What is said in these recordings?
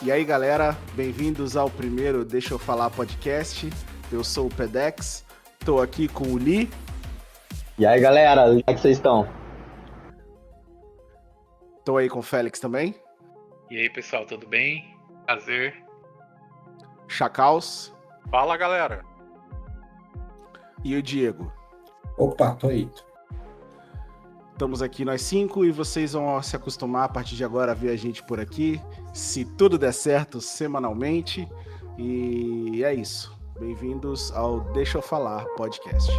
E aí, galera, bem-vindos ao primeiro Deixa Eu Falar podcast. Eu sou o Pedex, tô aqui com o Li. E aí, galera, como é que vocês estão? Tô aí com o Félix também. E aí, pessoal, tudo bem? Prazer. Chacaus. Fala, galera. E o Diego. Opa, tô aí. Estamos aqui nós 5 e vocês vão se acostumar a partir de agora a ver a gente por aqui, se tudo der certo, semanalmente. E é isso. Bem-vindos ao Deixa Eu Falar podcast.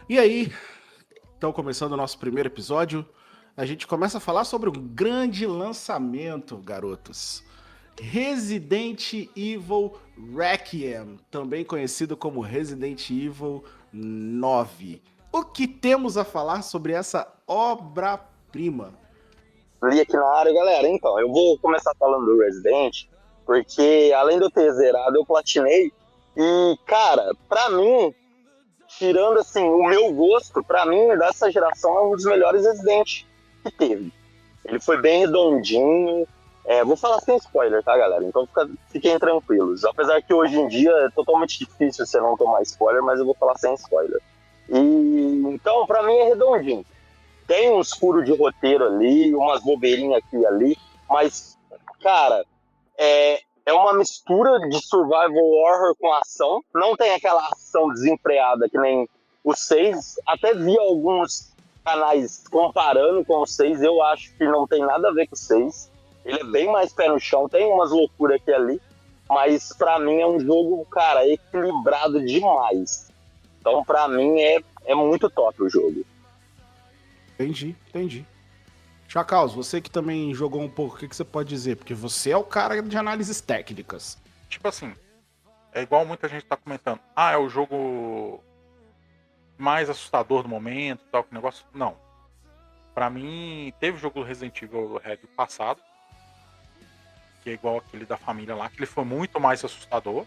E aí, então começando o nosso primeiro episódio, a gente começa a falar sobre um grande lançamento, garotos. Resident Evil Requiem, também conhecido como Resident Evil 9. O que temos a falar sobre essa obra-prima? Li aqui na área, galera. Então, eu vou começar falando do Resident, porque além de eu ter zerado, eu platinei. E, cara, pra mim, tirando assim o meu gosto, pra mim, dessa geração é um dos melhores Resident que teve. Ele foi bem redondinho. Vou falar sem spoiler, tá, galera? Então fiquem tranquilos. Apesar que hoje em dia é totalmente difícil você não tomar spoiler, mas eu vou falar sem spoiler. E então, pra mim, é redondinho. Tem uns furos de roteiro ali, umas bobeirinhas aqui e ali, mas, cara, é uma mistura de survival horror com ação. Não tem aquela ação desenfreada que nem o 6. Até vi alguns canais comparando com o 6, eu acho que não tem nada a ver com o 6. Ele é bem mais pé no chão, tem umas loucuras aqui e ali, mas pra mim é um jogo, cara, equilibrado demais. Então pra mim é muito top o jogo. Entendi. Chacaus, você que também jogou um pouco, o que você pode dizer? Porque você é o cara de análises técnicas. Tipo assim, é igual muita gente tá comentando. É o jogo mais assustador do momento, tal, que negócio. Não. Pra mim, teve o jogo do Resident Evil Red passado, que é igual aquele da família lá, que ele foi muito mais assustador.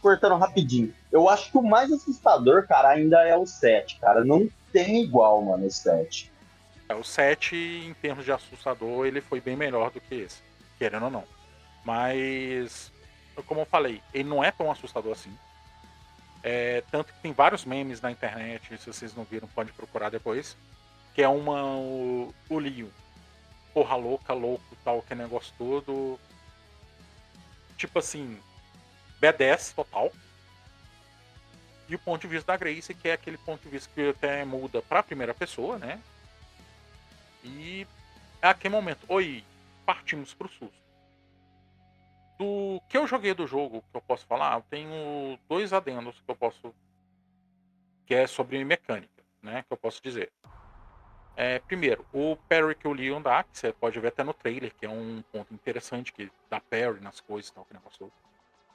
Cortando rapidinho. Eu acho que o mais assustador, cara, ainda é o 7, cara. Não tem igual, mano, o 7. O 7, em termos de assustador, ele foi bem melhor do que esse, querendo ou não. Mas, como eu falei, ele não é tão assustador assim. Tanto que tem vários memes na internet, se vocês não viram, pode procurar depois. Que é o Leon. Porra louca, louco, tal, que negócio todo. Tipo assim, B10 total. E o ponto de vista da Grace, que é aquele ponto de vista que até muda pra primeira pessoa, né? E é aquele momento, partimos pro susto. Do que eu joguei do jogo, que eu posso falar, eu tenho 2 adendos que eu posso... Que é sobre mecânica, né? Que eu posso dizer. Primeiro, o parry que o Leon dá, que você pode ver até no trailer, que é um ponto interessante, que dá parry nas coisas e tal, que negócio todo.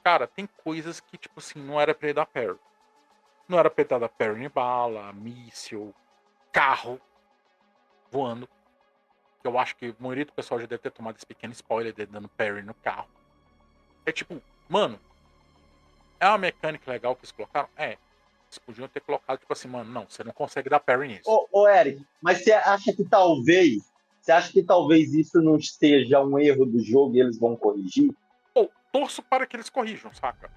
Cara, tem coisas que, tipo assim, não era pra ele dar parry. Não era pra ele dar parry em bala, míssil, carro voando. Eu acho que a maioria do pessoal já deve ter tomado esse pequeno spoiler dele dando parry no carro. É tipo, mano, é uma mecânica legal que eles colocaram? Eles podiam ter colocado, tipo assim, mano, não, você não consegue dar parry nisso. Ô, Eric, mas você acha que talvez isso não seja um erro do jogo e eles vão corrigir? Torço para que eles corrijam, saca?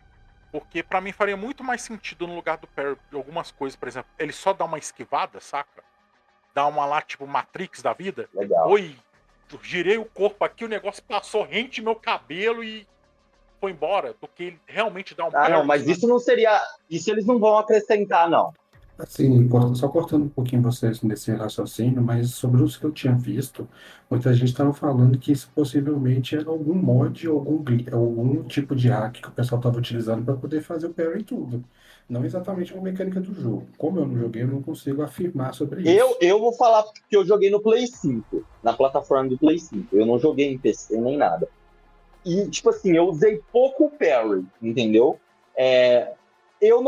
Porque pra mim faria muito mais sentido no lugar do parry de algumas coisas, por exemplo, ele só dá uma esquivada, saca? Dá uma lá, tipo, Matrix da vida. Legal. Eu girei o corpo aqui, o negócio passou rente meu cabelo e foi embora, do que ele realmente dá um parry. Não, mas isso não seria... Isso eles não vão acrescentar, não. Assim, só cortando um pouquinho vocês nesse raciocínio, mas sobre os que eu tinha visto, muita gente estava falando que isso possivelmente era algum mod, algum tipo de hack que o pessoal estava utilizando para poder fazer o parry e tudo. Não exatamente uma mecânica do jogo. Como eu não joguei, eu não consigo afirmar sobre isso. Eu vou falar que eu joguei no Play 5, na plataforma do Play 5. Eu não joguei em PC nem nada. E, tipo assim, eu usei pouco parry, entendeu? Eu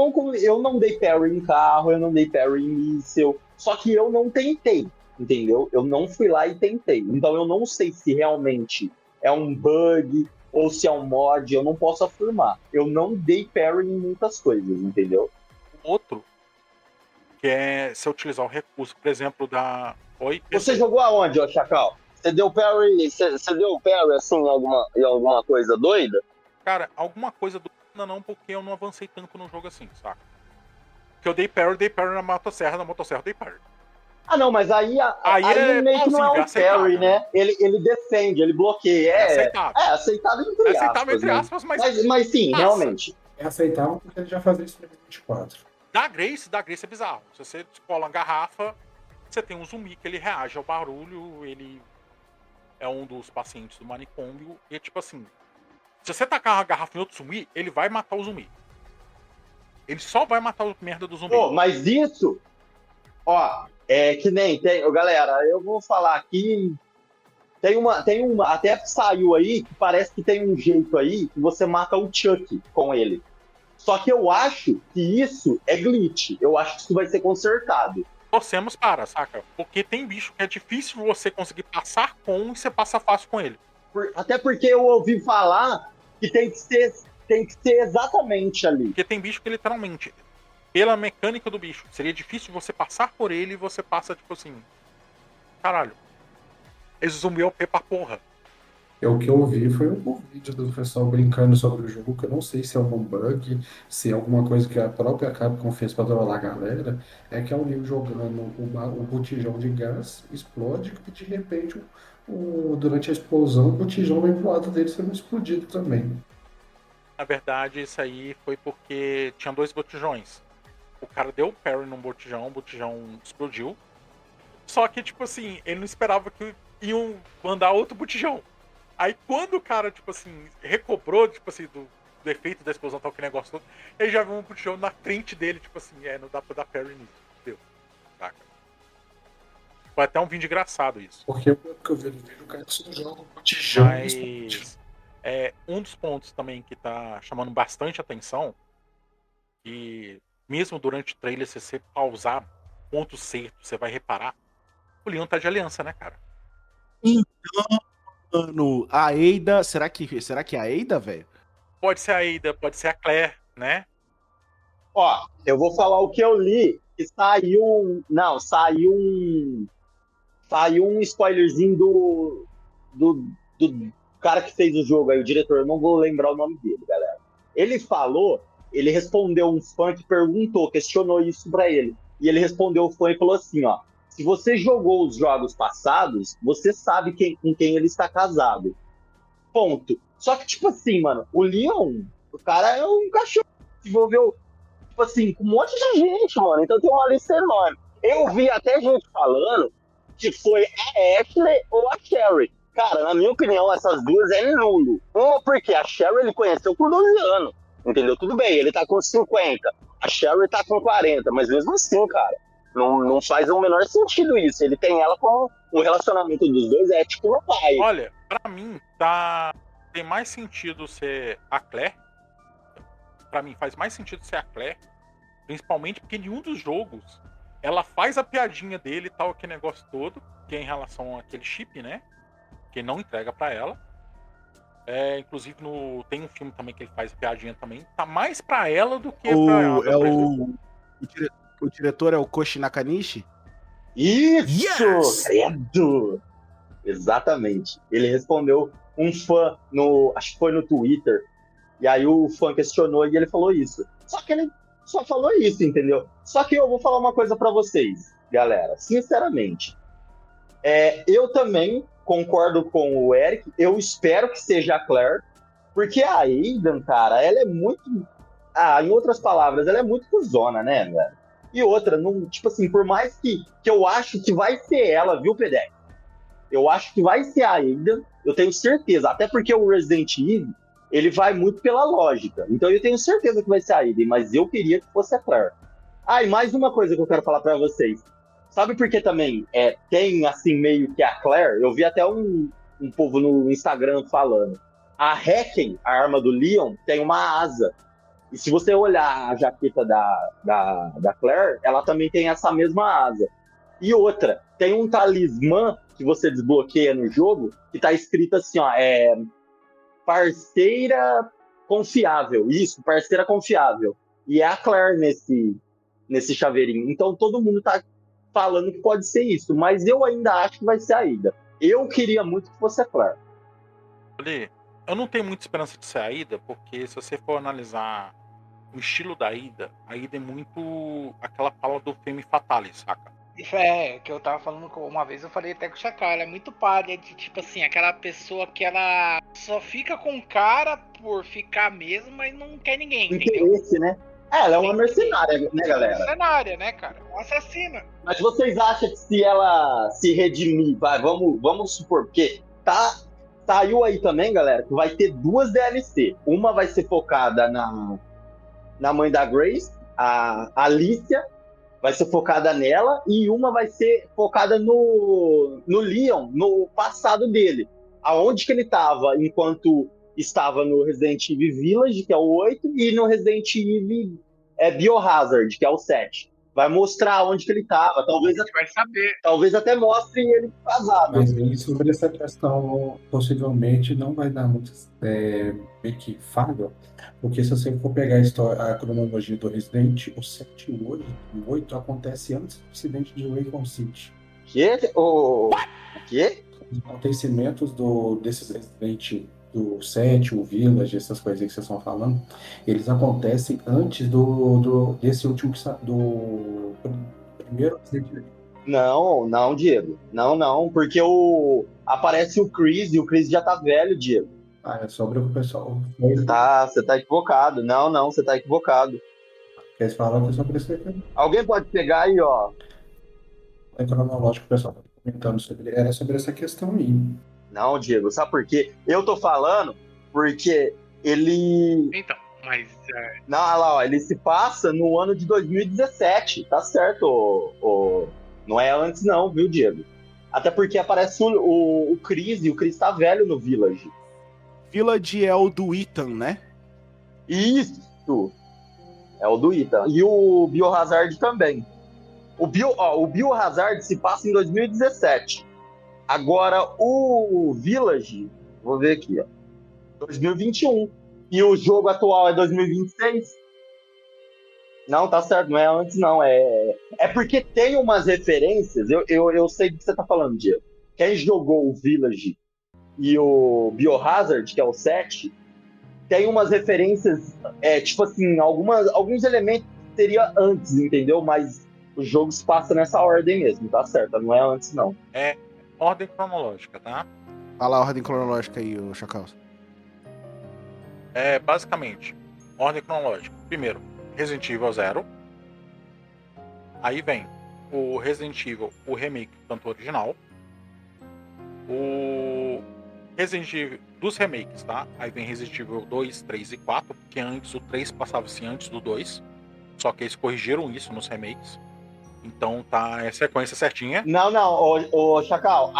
não dei parry em carro, eu não dei parry em míssil, só que eu não tentei, entendeu? Eu não fui lá e tentei. Então eu não sei se realmente é um bug ou se é um mod, eu não posso afirmar. Eu não dei parry em muitas coisas, entendeu? Outro, que é se eu utilizar o recurso, por exemplo, da... Oi, Você jogou aonde, ô Chacal? Você deu parry, assim, em alguma coisa doida? Cara, alguma coisa do... Não, porque eu não avancei tanto no jogo assim, saca? Porque eu dei parry na motosserra eu dei parry. Ah, não, mas aí meio que não é um parry, né? Ele defende, ele bloqueia. É aceitável. É aceitável entre aspas. Aceitável entre aspas, mas sim, passa. Realmente. É aceitável porque ele já fazia isso no 24. Da Grace é bizarro. Se você descola uma garrafa, você tem um zumbi que ele reage ao barulho, ele é um dos pacientes do manicômio, e é tipo assim, se você tacar uma garrafa em outro zumbi, ele vai matar o zumbi. Ele só vai matar o merda do zumbi. Pô, mas isso, ó, é que nem tem, galera, eu vou falar aqui, tem uma, até saiu aí, que parece que tem um jeito aí que você mata o Chuck com ele. Só que eu acho que isso é glitch, eu acho que isso vai ser consertado. Torcemos para, saca? Porque tem bicho que é difícil você conseguir passar com e você passa fácil com ele. Até porque eu ouvi falar que tem que ser exatamente ali. Porque tem bicho que literalmente, pela mecânica do bicho, seria difícil você passar por ele e você passa tipo assim, caralho, esse zumbi é OP pra porra. O que eu vi foi um vídeo do pessoal brincando sobre o jogo, que eu não sei se é algum bug, se é alguma coisa que a própria Capcom fez pra trollar a galera, é que é o Neo jogando o botijão de gás, explode e de repente durante a explosão o botijão vem pro lado dele sendo explodido também. Na verdade, isso aí foi porque tinha 2 botijões. O cara deu parry num botijão, o botijão explodiu. Só que, tipo assim, ele não esperava que iam mandar outro botijão. Aí quando o cara, tipo assim, recobrou, tipo assim, do efeito da explosão, tal, que negócio todo, ele já viu um botijão na frente dele, tipo assim, não dá pra dar parry nisso. Deu. Saca? Foi até um vídeo engraçado isso. Porque eu vi no vídeo, o cara só joga o botijão e explode. Mas um dos pontos também que tá chamando bastante atenção, e mesmo durante o trailer, se você pausar ponto certo, você vai reparar, o Leon tá de aliança, né, cara? Então, mano, a Ada, será que é a Ada, velho? Pode ser a Ada, pode ser a Claire, né? Ó, eu vou falar o que eu li, que saiu um spoilerzinho do cara que fez o jogo aí, o diretor, eu não vou lembrar o nome dele, galera. Ele respondeu um fã que perguntou, questionou isso pra ele. E ele respondeu o fã e falou assim, ó, se você jogou os jogos passados, você sabe com quem ele está casado. Ponto. Só que, tipo assim, mano, o Leon, o cara é um cachorro que envolveu, tipo assim, com um monte de gente, mano. Então tem uma lista enorme. Eu vi até gente falando que foi a Ashley ou a Sherry. Cara, na minha opinião, essas duas é nulo. Uma porque a Sherry ele conheceu com 12 anos. Entendeu? Tudo bem, ele tá com 50. A Sherry tá com 40. Mas mesmo assim, cara, não faz o menor sentido isso. Ele tem ela como o relacionamento dos dois é tipo um pai. Olha, pra mim, tem mais sentido ser a Claire. Pra mim, faz mais sentido ser a Claire. Principalmente porque nenhum dos jogos ela faz a piadinha dele e tal, aquele negócio todo, que é em relação àquele chip, né? Que não entrega pra ela. Inclusive, tem um filme também que ele faz a piadinha também. Tá mais pra ela do que pra ela. O diretor é o Koshi Nakanishi? Isso! Yes! Credo! Exatamente. Ele respondeu um fã, acho que foi no Twitter, e aí o fã questionou e ele falou isso. Só que ele só falou isso, entendeu? Só que eu vou falar uma coisa pra vocês, galera. Sinceramente, eu também concordo com o Eric. Eu espero que seja a Claire, porque a Aidan, cara, ela é muito... em outras palavras, ela é muito cuzona, né, velho? E outra, tipo assim, por mais que eu acho que vai ser ela, viu, Pedec? Eu acho que vai ser a Aidan, eu tenho certeza. Até porque o Resident Evil, ele vai muito pela lógica. Então eu tenho certeza que vai ser a Aidan, mas eu queria que fosse a Claire. E mais uma coisa que eu quero falar pra vocês. Sabe por que também tem, assim, meio que a Claire? Eu vi até um povo no Instagram falando. A Hacken, a arma do Leon, tem uma asa. E se você olhar a jaqueta da Claire, ela também tem essa mesma asa. E outra, tem um talismã que você desbloqueia no jogo, que tá escrito assim, ó, parceira confiável. Isso, parceira confiável. E é a Claire nesse chaveirinho. Então todo mundo tá falando que pode ser isso, mas eu ainda acho que vai ser a Ada. Eu queria muito que fosse a Claire. Ali, eu não tenho muita esperança de ser a Ida, porque se você for analisar o estilo da Ida, a Ida é muito aquela fala do Femme Fatale, saca? Isso é que eu tava falando uma vez, eu falei até com o Chacal, ela é muito palha de tipo assim, aquela pessoa que ela só fica com o cara por ficar mesmo, mas não quer ninguém, entendeu? Interesse, né? Ela é uma mercenária, né, galera? Mercenária, né, cara? Uma assassina. Mas vocês acham que se ela se redimir, vamos supor, porque saiu aí também, galera, que vai ter 2 DLC. Uma vai ser focada na mãe da Grace, a Alicia, vai ser focada nela, e uma vai ser focada no Leon, no passado dele. Aonde que ele estava enquanto estava no Resident Evil Village, que é o 8, e no Resident Evil Biohazard, que é o 7. Vai mostrar onde que ele estava, A gente vai saber. talvez até mostre ele casado. Mas aí, sobre essa questão, possivelmente não vai dar muito meio que falha, porque se você for pegar a cronologia do Resident, o 7 e o 8 acontece antes do acidente de Raycon City. O quê? Os acontecimentos desses Resident do 7, o Village, essas coisas que vocês estão falando, eles acontecem antes desse último do primeiro Resident Evil. Não, Diego. Não, porque aparece o Chris e o Chris já tá velho, Diego. É sobre o pessoal. Você tá equivocado. Não, você tá equivocado. Eles falam que é sobre isso aqui. Alguém pode pegar aí, ó. É cronológico, o pessoal tá comentando era sobre essa questão aí. Não, Diego, sabe por quê? Eu tô falando porque ele... Então, mas... Não, olha lá, ó, ele se passa no ano de 2017, tá certo, não é antes não, viu, Diego? Até porque aparece o Chris, e o Chris tá velho no Village. Village é o do Ethan, né? Isso! É o do Ethan. E o Biohazard também. O Biohazard se passa em 2017. Agora, o Village, vou ver aqui, ó, 2021. E o jogo atual é 2026. Não, tá certo, não é antes, não. É porque tem umas referências. Eu sei do que você tá falando, Diego. Quem jogou o Village e o Biohazard, que é o 7, tem umas referências, tipo assim, alguns elementos que seria antes, entendeu? Mas o jogo se passa nessa ordem mesmo, tá certo? Não é antes, não. É ordem cronológica, tá? Fala a ordem cronológica aí, o Chacal. Basicamente, ordem cronológica. Primeiro, Resident Evil 0. Aí vem o Resident Evil, o remake, tanto original. O Resident Evil dos remakes, tá? Aí vem Resident Evil 2, 3 e 4, porque antes o 3 passava-se antes do 2. Só que eles corrigiram isso nos remakes. Então tá a sequência certinha. Não, ô Chacal,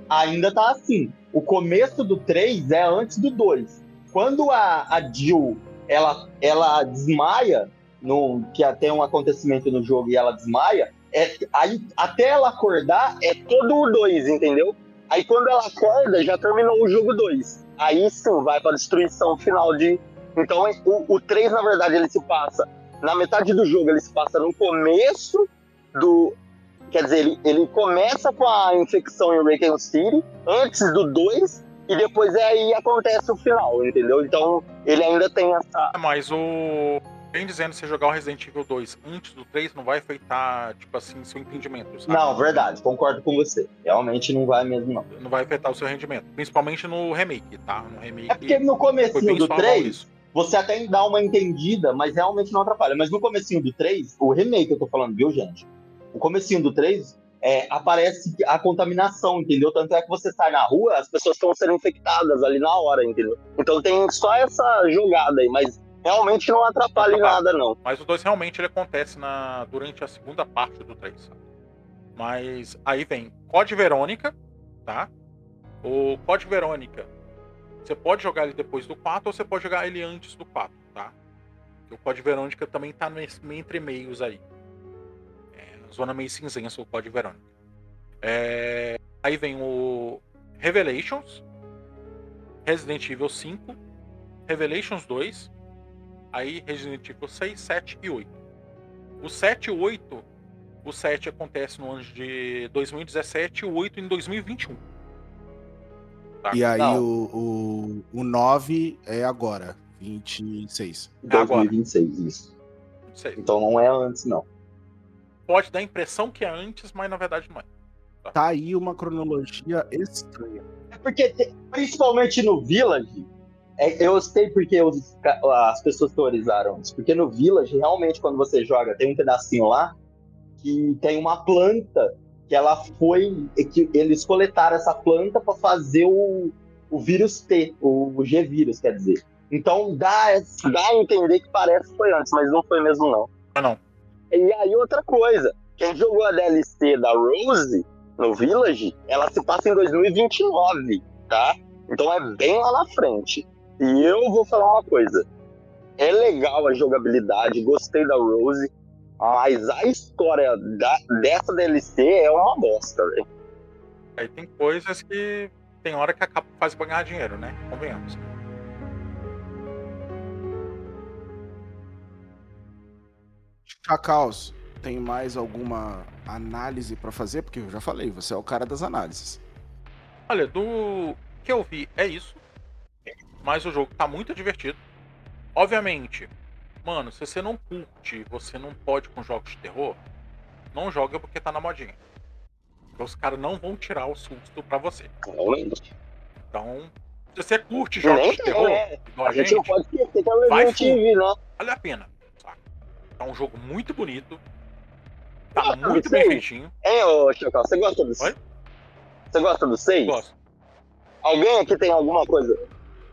ainda tá assim. O começo do 3 é antes do 2. Quando a Jill, ela desmaia, que tem um acontecimento no jogo e ela desmaia, aí até ela acordar é todo o 2, entendeu? Aí quando ela acorda, já terminou o jogo 2. Aí sim, vai pra destruição final de... Então o 3, na verdade, ele se passa... Na metade do jogo, ele se passa no começo do... Quer dizer, ele começa com a infecção em Raycon City, antes do 2, e depois aí acontece o final, entendeu? Então, ele ainda tem essa... Mas bem dizendo, se jogar o Resident Evil 2 antes do 3, não vai afetar, tipo assim, seu entendimento, sabe? Não, verdade, concordo com você. Realmente não vai mesmo, não. Não vai afetar o seu rendimento. Principalmente no remake, tá? No remake... É porque no comecinho do 3, você até dá uma entendida, mas realmente não atrapalha. Mas no comecinho do 3, o remake eu tô falando, viu, gente? O comecinho do 3, aparece a contaminação, entendeu? Tanto é que você sai na rua, as pessoas estão sendo infectadas ali na hora, entendeu? Então tem só essa jogada aí, mas realmente não atrapalha em nada, não. Mas o 2 realmente ele acontece durante a segunda parte do 3, sabe? Mas aí vem Code Verônica, tá? O Code Verônica, você pode jogar ele depois do 4 ou você pode jogar ele antes do 4, tá? O Code Verônica também tá entre meios aí. Zona meio cinzenta o Code Verônica. Aí vem o Revelations. Resident Evil 5, Revelations 2, aí Resident Evil 6, 7 e 8. O 7 e o 8, o 7 acontece no ano de 2017 e o 8 em 2021. Tá. E aí Não. o 9 é agora, 26. Agora. 2026, isso. 26. Então não é antes, não. Pode dar a impressão que é antes, mas na verdade não é. Tá aí uma cronologia estranha. É porque, principalmente no Village, eu sei porque as pessoas teorizaram isso. Porque no Village, realmente, quando você joga, tem um pedacinho lá que tem uma planta que ela foi... que eles coletaram essa planta para fazer o vírus T, o G-vírus, quer dizer. Então dá a entender que parece que foi antes, mas não foi mesmo, não. Ah, não. E aí, outra coisa, quem jogou a DLC da Rose no Village, ela se passa em 2029, tá? Então é bem lá na frente. E eu vou falar uma coisa, é legal a jogabilidade, gostei da Rose, mas a história dessa DLC é uma bosta, velho. Aí tem coisas que tem hora que acaba faz pra ganhar dinheiro, né? Convenhamos. Chacaus, tem mais alguma análise pra fazer? Porque eu já falei, você é o cara das análises. Olha, do que eu vi é isso. Mas o jogo tá muito divertido. Obviamente, mano, se você não curte, você não pode com jogos de terror, não joga porque tá na modinha. Porque os caras não vão tirar o susto pra você. Então, se você curte jogos Nem de terror, é. igual A gente não pode esquecer que é o vai Resident full. Evil, né? vale a pena. Saca? É um jogo muito bonito. Tá Ah, muito isso bem aí. feitinho. Ô, Chacal, você gosta do Oi? Você gosta do 6? Gosto. Alguém aqui tem alguma coisa?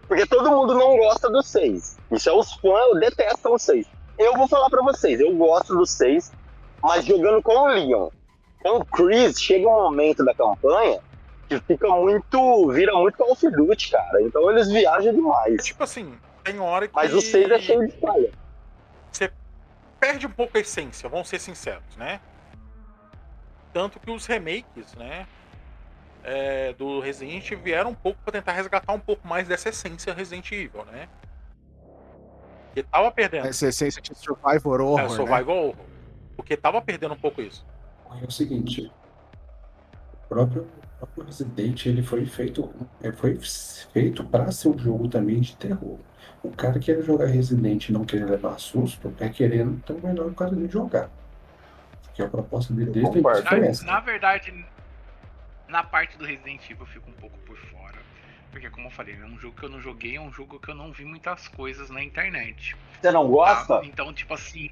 Porque todo mundo não gosta do 6. Isso é os fãs, detestam o 6. Eu vou falar pra vocês, eu gosto do 6, mas jogando com o Leon. Com o Chris, chega um momento da campanha que vira muito Call of Duty, cara. Então eles viajam demais. Tipo assim, tem hora que Mas o 6 é cheio de falha. você perde um pouco a essência, vamos ser sinceros, né? Tanto que os remakes, né, do Resident vieram um pouco para tentar resgatar um pouco mais dessa essência Resident Evil, né? Porque tava perdendo. Essa essência de Survivor Horror, né? Survival Horror. Porque tava perdendo um pouco isso. É o seguinte, o próprio Resident ele foi feito para ser um jogo também de terror. O cara que quer jogar Resident e não querer levar susto é querendo tão melhor o cara de jogar. Porque a proposta dele desde o início foi essa. Na verdade, na parte do Resident Evil eu fico um pouco por fora. Porque, como eu falei, é um jogo que eu não joguei, é um jogo que eu não vi muitas coisas na internet. Você não gosta? Tá? Então, tipo assim,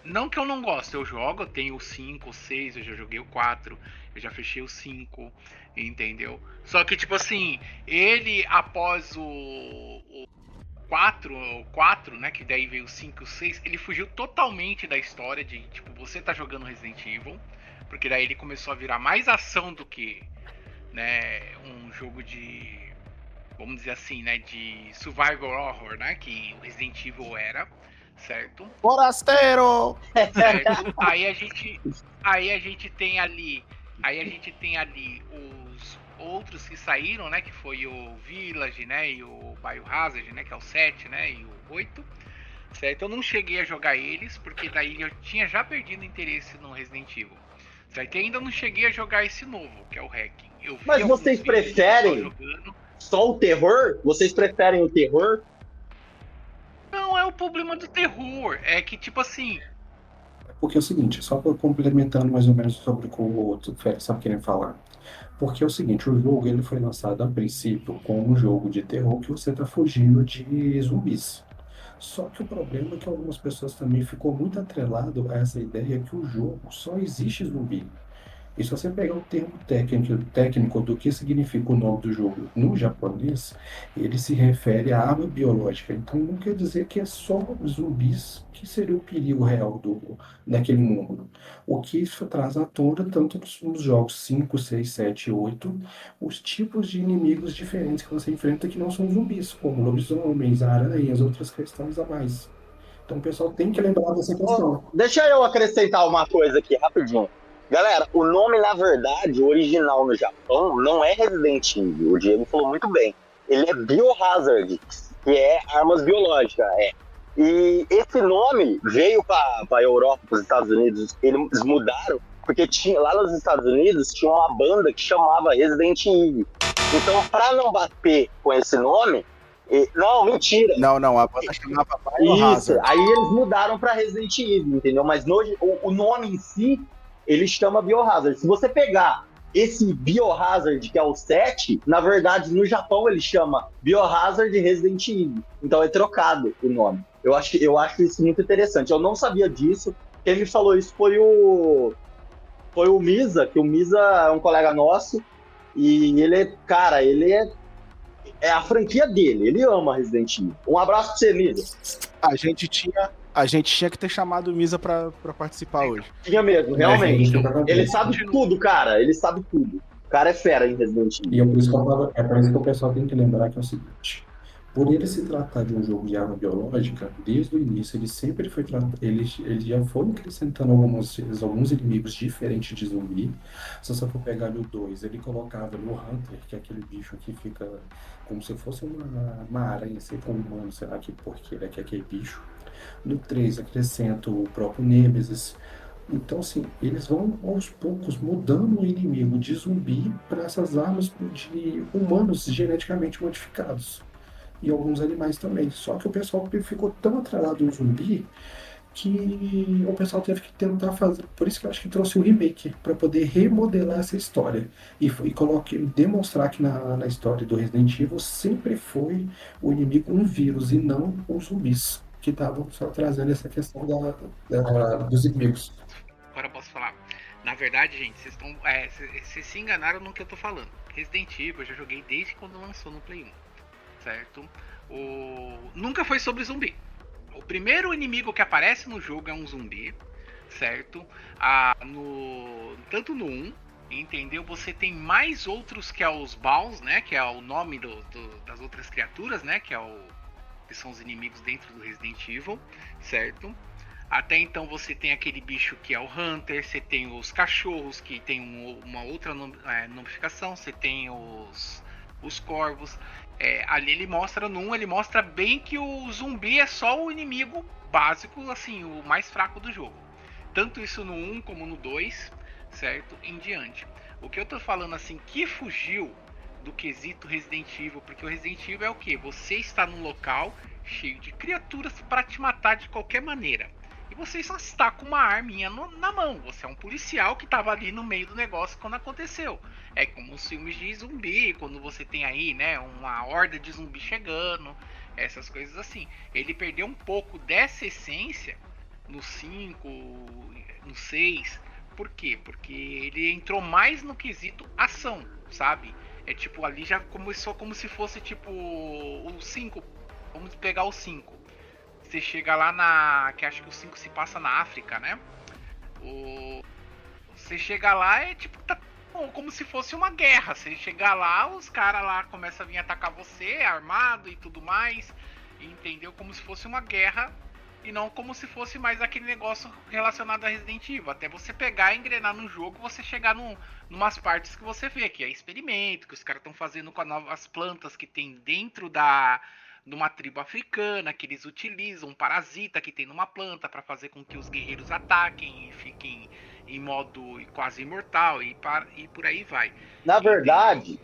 não que eu não gosto, eu jogo, eu tenho o 5, o 6, eu já joguei o 4, eu já fechei o 5, entendeu? Só que, tipo assim, ele após o 4, né, que daí veio o 5 e o 6, ele fugiu totalmente da história de, tipo, você tá jogando Resident Evil, porque daí ele começou a virar mais ação do que, né, um jogo de, vamos dizer assim, né, de survival horror, né, que o Resident Evil era, certo? Forasteiro! Certo? Aí a gente tem ali os outros que saíram, né, que foi o Village, né, e o Biohazard, né, que é o 7, né, e o 8, certo? Eu não cheguei a jogar eles, porque daí eu tinha já perdido interesse no Resident Evil, certo? E ainda não cheguei a jogar esse novo, que é o Hacking. Mas vocês preferem só o terror? Vocês preferem o terror? Não é o problema do terror, é que, tipo assim... Porque é o seguinte, só complementando mais ou menos sobre o que o outro estava querendo falar. Porque é o seguinte, o jogo ele foi lançado a princípio como um jogo de terror que você está fugindo de zumbis. Só que o problema é que algumas pessoas também ficou muito atrelado a essa ideia que o jogo só existe zumbi. E se você pegar o termo técnico do que significa o nome do jogo no japonês, ele se refere à arma biológica. Então não quer dizer que é só zumbis que seria o perigo real daquele mundo. O que isso traz à tona, tanto nos jogos 5, 6, 7 e 8, os tipos de inimigos diferentes que você enfrenta que não são zumbis, como lobisomens, aranhas, outras questões a mais. Então o pessoal tem que lembrar dessa questão. Deixa eu acrescentar uma coisa aqui, rapidinho. Galera, o nome, na verdade, original no Japão, não é Resident Evil. O Diego falou muito bem. ele é Biohazard, que é armas biológicas. E esse nome veio para a Europa, para os Estados Unidos, eles mudaram, porque tinha, lá nos Estados Unidos tinha uma banda que chamava Resident Evil. Então, para não bater com esse nome, não, mentira. Não, a banda chamava Isso, Biohazard. aí eles mudaram para Resident Evil, entendeu? Mas o nome em si, ele chama Biohazard. Se você pegar esse Biohazard, que é o 7, na verdade, no Japão ele chama Biohazard Resident Evil. Então é trocado o nome. Eu acho isso muito interessante. Eu não sabia disso. Quem me falou isso foi o Misa, que o Misa é um colega nosso. E ele é a franquia dele. Ele ama Resident Evil. Um abraço pra você, Misa. A gente tinha que ter chamado o Misa pra participar hoje. Tinha mesmo, realmente. Ele sabe tudo, cara. Ele sabe tudo. O cara é fera em Resident Evil. E é por isso que o pessoal tem que lembrar que é o seguinte: por ele se tratar de um jogo de arma biológica, desde o início ele sempre foi ele já foi acrescentando alguns inimigos diferentes de zumbi. Se você for pegar o 2, ele colocava no Hunter, que é aquele bicho que fica como se fosse uma aranha, sei como humano, sei lá que porqueira que é aquele bicho. No 3 acrescenta o próprio Nemesis. Então, assim, eles vão aos poucos mudando o inimigo de zumbi para essas armas de humanos geneticamente modificados. E alguns animais também. Só que o pessoal ficou tão atrelado no zumbi que o pessoal teve que tentar fazer. Por isso que eu acho que trouxe o remake, para poder remodelar essa história. E demonstrar que na história do Resident Evil sempre foi o inimigo um vírus e não os zumbis, que estavam só trazendo essa questão dos inimigos. Agora eu posso falar. Na verdade, gente, vocês se enganaram no que eu tô falando. Resident Evil eu já joguei desde quando lançou no Play 1, certo? Nunca foi sobre zumbi. O primeiro inimigo que aparece no jogo é um zumbi, certo? Tanto no 1, entendeu? Você tem mais outros que é os Baus, né? Que é o nome das outras criaturas, né? Que são os inimigos dentro do Resident Evil, certo? Até então você tem aquele bicho que é o Hunter, você tem os cachorros que tem uma outra notificação, você tem os corvos. Ali ele mostra ele mostra bem que o zumbi é só o inimigo básico, assim, o mais fraco do jogo. Tanto isso no 1 como no 2, certo? Em diante. O que eu tô falando assim, que fugiu do quesito Resident Evil, porque o Resident Evil é o que? Você está num local cheio de criaturas para te matar de qualquer maneira. E você só está com uma arminha na mão. Você é um policial que estava ali no meio do negócio quando aconteceu. É como os filmes de zumbi, quando você tem aí, né, uma horda de zumbi chegando, essas coisas assim. Ele perdeu um pouco dessa essência no 5, no 6. Por quê? Porque ele entrou mais no quesito ação, sabe? É tipo, ali já começou como se fosse tipo o 5. Vamos pegar o 5. Você chega lá que acho que o 5 se passa na África, né? Você chega lá, é tipo, tá como se fosse uma guerra. Você chegar lá, os caras lá começam a vir atacar você, armado e tudo mais. Entendeu? Como se fosse uma guerra e não como se fosse mais aquele negócio relacionado a Resident Evil. Até você pegar e engrenar no jogo, você chegar numas partes que você vê, que é experimento, que os caras estão fazendo com as novas plantas que tem dentro de uma tribo africana, que eles utilizam um parasita que tem numa planta para fazer com que os guerreiros ataquem e fiquem em modo quase imortal e por aí vai. Na verdade,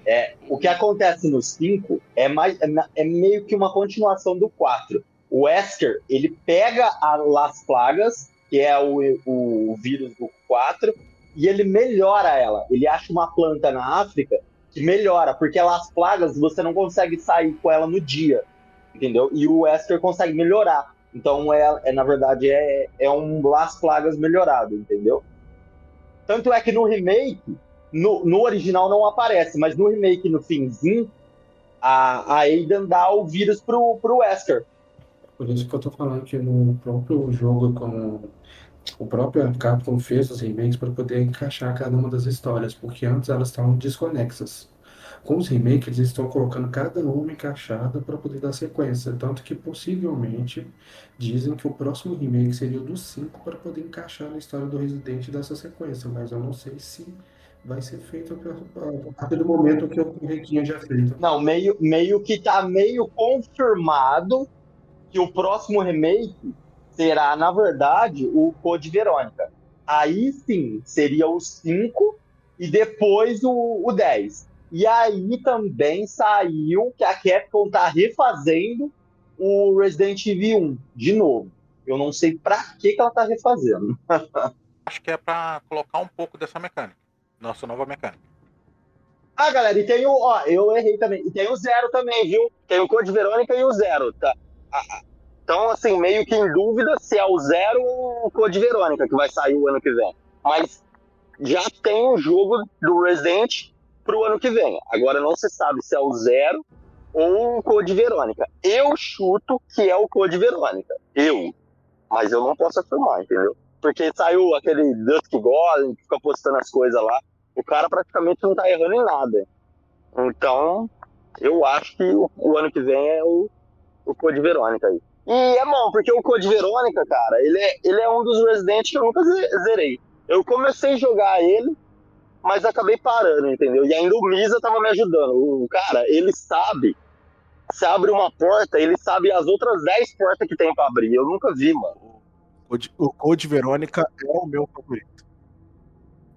o que acontece no 5 é meio que uma continuação do 4. O Wesker, ele pega Las Plagas, que é o vírus do 4, e ele melhora ela. Ele acha uma planta na África que melhora, porque Las Plagas você não consegue sair com ela no dia, entendeu? E o Wesker consegue melhorar. Então, na verdade, é um Las Plagas melhorado, entendeu? Tanto é que no remake, no original não aparece, mas no remake, no finzinho, a Aiden dá o vírus pro Wesker. Por isso que eu tô falando que no próprio jogo, o próprio Capcom fez os remakes para poder encaixar cada uma das histórias, porque antes elas estavam desconexas. Com os remakes, eles estão colocando cada uma encaixada para poder dar sequência. Tanto que possivelmente dizem que o próximo remake seria o do 5 para poder encaixar na história do Resident dessa sequência, mas eu não sei se vai ser feito a partir do momento que o Requiem já é feito. Não, meio que tá meio confirmado que o próximo remake será, na verdade, o Code Verônica. Aí sim, seria o 5 e depois o 10. E aí também saiu que a Capcom tá refazendo o Resident Evil 1 de novo. Eu não sei pra que ela tá refazendo. Acho que é pra colocar um pouco dessa mecânica. Nossa nova mecânica. Ah, galera, e tem o. Ó, eu errei também. E tem o Zero também, viu? Tem o Code Verônica e o Zero, tá? Então, assim, meio que em dúvida se é o Zero ou o Code Verônica que vai sair o ano que vem. Mas já tem o jogo do Resident pro ano que vem. Agora não se sabe se é o Zero ou o Code Verônica. Eu chuto que é o Code Verônica. Mas eu não posso afirmar, entendeu? Porque saiu aquele Dusk Golem que fica postando as coisas lá. O cara praticamente não tá errando em nada. Então, eu acho que o ano que vem é o Code Verônica aí. E é bom, porque o Code Verônica, cara, ele é um dos Resident que eu nunca zerei. Eu comecei a jogar ele, mas acabei parando, entendeu? E ainda o Misa tava me ajudando. O cara, ele sabe, se abre uma porta, ele sabe as outras 10 portas que tem pra abrir. Eu nunca vi, mano. O Code Verônica é o meu favorito.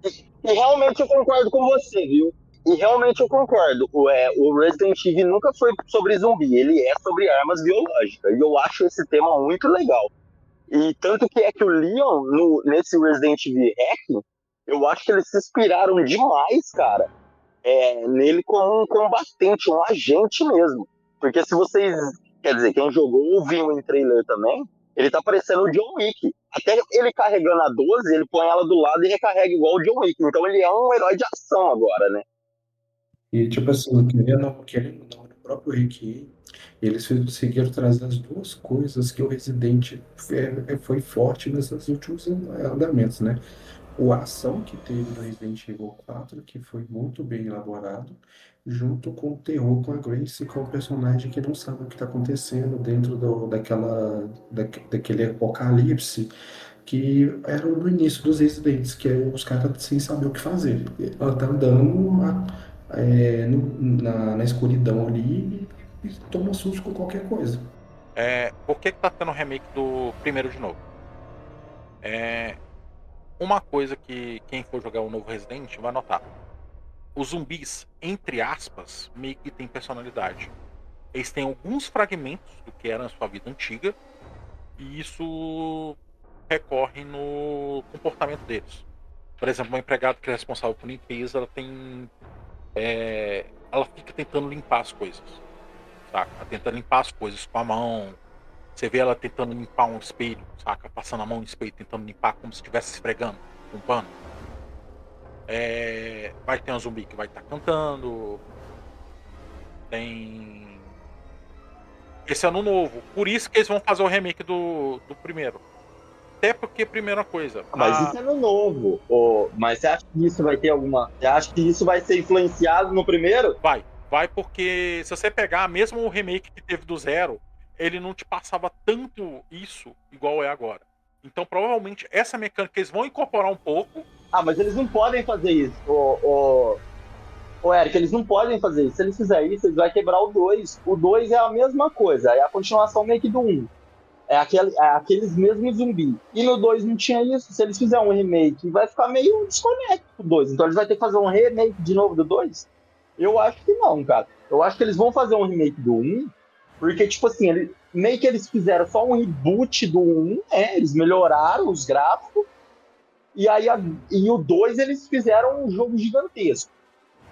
E realmente eu concordo com você, viu? E realmente eu concordo. O Resident Evil nunca foi sobre zumbi, ele é sobre armas biológicas. E eu acho esse tema muito legal. E tanto que é que o Leon, nesse Resident Evil Hack, eu acho que eles se inspiraram demais, cara, nele como um combatente, um agente mesmo. Porque se vocês, quer dizer, quem jogou ou viu em trailer também, ele tá parecendo o John Wick. Até ele carregando a 12, ele põe ela do lado e recarrega igual o John Wick. Então ele é um herói de ação agora, né? E, tipo assim, querendo ou não, no próprio Requiem, eles conseguiram trazer as duas coisas que o Resident foi forte nesses últimos andamentos, né? A ação que teve no Resident Evil 4, que foi muito bem elaborado, junto com o terror com a Grace, que é um personagem que não sabe o que está acontecendo dentro daquele apocalipse que era no início dos Residentes, que é os caras sem saber o que fazer. Ela tá andando na escuridão ali e toma susto com qualquer coisa. Por que tá tendo remake do primeiro de novo? Uma coisa que quem for jogar o novo Resident vai notar. Os zumbis, entre aspas, meio que tem personalidade. Eles têm alguns fragmentos do que era a sua vida antiga, e isso recorre no comportamento deles. Por exemplo, uma empregada que é responsável por limpeza, ela fica tentando limpar as coisas, saca? Ela tenta limpar as coisas com a mão. Você vê ela tentando limpar um espelho, saca? Passando a mão no espelho, tentando limpar como se estivesse esfregando com um pano. Vai ter um zumbi que vai estar cantando. Tem esse ano novo. Por isso que eles vão fazer o remake do primeiro. Até porque, primeira coisa. Mas isso é no novo. Mas você acha que isso vai ter alguma. Você acha que isso vai ser influenciado no primeiro? Vai porque se você pegar mesmo o remake que teve do Zero, ele não te passava tanto isso igual é agora. Então provavelmente essa mecânica eles vão incorporar um pouco. Ah, mas eles não podem fazer isso. Eric, eles não podem fazer isso. Se eles fizerem isso, eles vão quebrar o 2. O 2 é a mesma coisa, é a continuação meio que do 1. É aqueles mesmos zumbis. E no 2 não tinha isso. Se eles fizerem um remake, vai ficar meio desconecto do 2. Então eles vão ter que fazer um remake de novo do 2? Eu acho que não, cara. Eu acho que eles vão fazer um remake do 1, porque, tipo assim, meio que eles fizeram só um reboot do 1, eles melhoraram os gráficos, e aí o 2 eles fizeram um jogo gigantesco.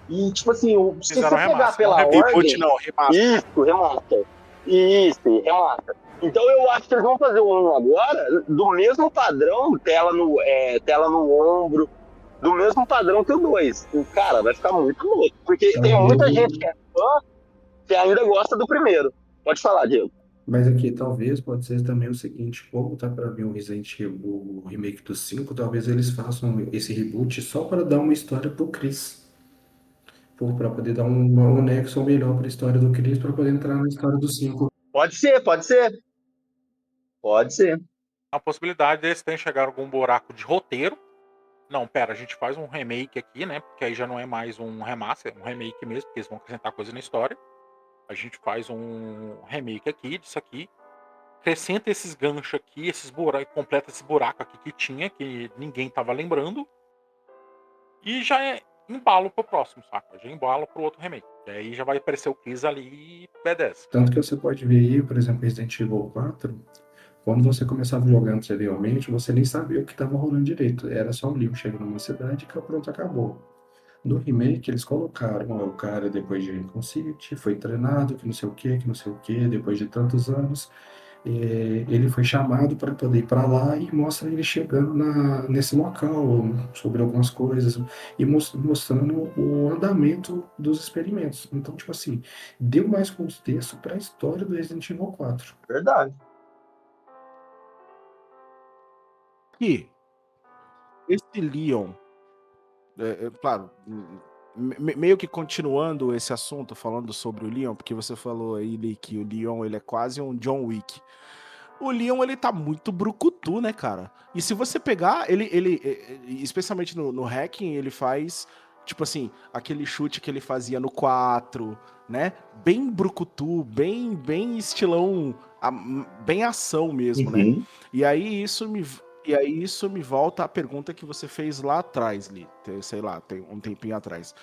E, tipo assim, se você pegar pela ordem... Reboot não, remaster. Isso, remaster. Então eu acho que eles vão fazer o 1 agora do mesmo padrão, tela no ombro, do mesmo padrão que o 2. E, cara, vai ficar muito louco. Porque tem muita gente que é fã que ainda gosta do primeiro. Pode falar, Diego. Mas aqui, talvez, pode ser também o seguinte, como tá para vir o Resident Evil, o remake do 5, talvez eles façam esse reboot só para dar uma história pro Chris. Para poder dar um nexo melhor para a história do Chris, para poder entrar na história do 5. Pode ser. A possibilidade deles terem chegado a algum buraco de roteiro, Não, pera, a gente faz um remake aqui, né? Porque aí já não é mais um remaster, é um remake mesmo, porque eles vão acrescentar coisa na história. A gente faz um remake aqui, disso aqui. Acrescenta esses ganchos aqui, esses buracos, completa esse buraco aqui que tinha, que ninguém tava lembrando. E já embalo pro próximo, saca? Já embalo pro outro remake. E aí já vai aparecer o Chris ali e B10. Tanto que você pode ver aí, por exemplo, Resident Evil 4, quando você começava jogando anteriormente, você nem sabia o que estava rolando direito. Era só um Leon chegando numa cidade e pronto, acabou. No remake, eles colocaram, ó, o cara, depois de Recon City, foi treinado, que não sei o quê, que não sei o quê, depois de tantos anos, ele foi chamado para poder ir para lá e mostra ele chegando nesse local, sobre algumas coisas, e mostrando o andamento dos experimentos. Então, tipo assim, deu mais contexto para a história do Resident Evil 4. Verdade. E esse Leon, claro, meio que continuando esse assunto, falando sobre o Leon, porque você falou aí, Lee, que o Leon ele é quase um John Wick. O Leon, ele tá muito brucutu, né, cara? E se você pegar, especialmente no hacking, ele faz, tipo assim, aquele chute que ele fazia no 4, né? Bem brucutu, bem estilão, bem ação mesmo, né? E aí isso me volta à pergunta que você fez lá atrás, Lee, sei lá, tem um tempinho atrás.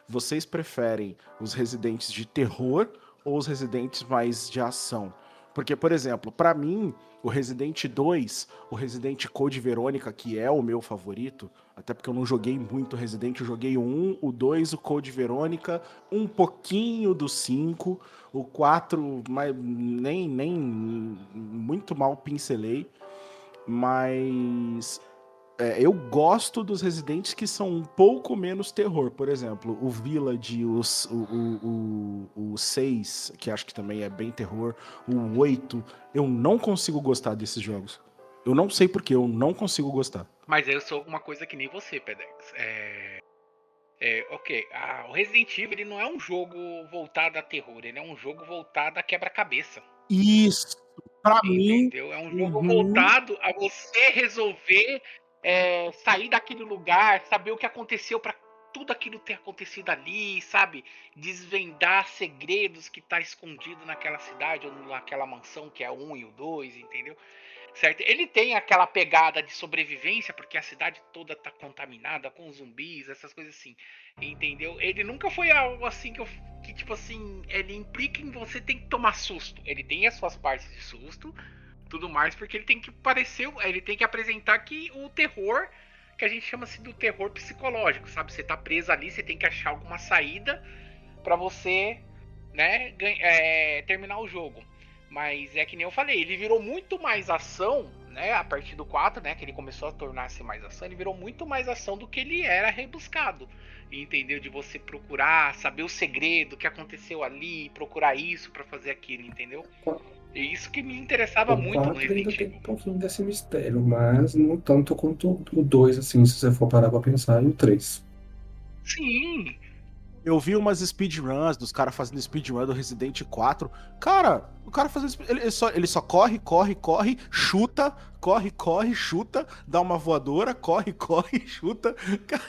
Vocês preferem os residentes de terror ou os residentes mais de ação? Porque, por exemplo, pra mim, o Resident 2, o Resident Code Verônica, que é o meu favorito, até porque eu não joguei muito Resident, eu joguei o 1, o 2, o Code Verônica, um pouquinho do 5, o 4, mas nem muito mal pincelei, mas eu gosto dos Residentes que são um pouco menos terror. Por exemplo, o Village, o 6, que acho que também é bem terror, o 8, eu não consigo gostar desses jogos. Eu não sei porquê, eu não consigo gostar. Mas eu sou uma coisa que nem você, Pedex. Ok, o Resident Evil ele não é um jogo voltado a terror, ele é um jogo voltado a quebra-cabeça. Isso, pra mim... Entendeu? É um jogo voltado a você resolver sair daquele lugar, saber o que aconteceu pra tudo aquilo ter acontecido ali, sabe? Desvendar segredos que tá escondido naquela cidade ou naquela mansão que é o 1 e o 2, entendeu? Certo? Ele tem aquela pegada de sobrevivência, porque a cidade toda tá contaminada com zumbis, essas coisas assim, entendeu? Ele nunca foi algo assim que tipo assim, ele implica em você ter que tomar susto. Ele tem as suas partes de susto, tudo mais, porque ele tem que apresentar que o terror, que a gente chama assim do terror psicológico, sabe? Você tá preso ali, você tem que achar alguma saída pra você, né, terminar o jogo. Mas é que nem eu falei, ele virou muito mais ação, né, a partir do 4, né, que ele começou a tornar-se mais ação, ele virou muito mais ação do que ele era rebuscado, entendeu? De você procurar, saber o segredo, o que aconteceu ali, procurar isso pra fazer aquilo, entendeu? É isso que me interessava muito no Resident Evil. Tem um pouquinho desse mistério, mas não tanto quanto o 2, assim, se você for parar pra pensar, e o 3. Sim. Eu vi umas speedruns dos caras fazendo speedrun do Resident 4. Cara, o cara fazendo ele só corre, chuta, chuta, dá uma voadora, corre, chuta. Cara,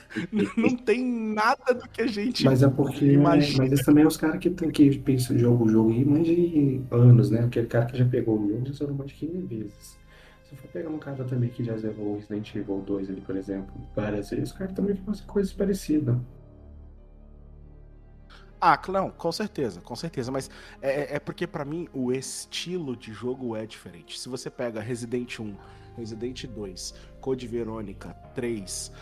não tem nada do que a gente Mas é porque. imagina. Mas esse também é os caras que pensam em jogo aí mais de anos, né? Aquele cara que já pegou o jogo já zerou mais de 15 vezes. Se for pegar um cara também que já zerou o Resident Evil 2 ali, por exemplo, várias vezes, o cara também faz coisas parecidas. Não, com certeza, mas é porque pra mim o estilo de jogo é diferente. Se você pega Resident 1, Resident 2, Code Verônica 3,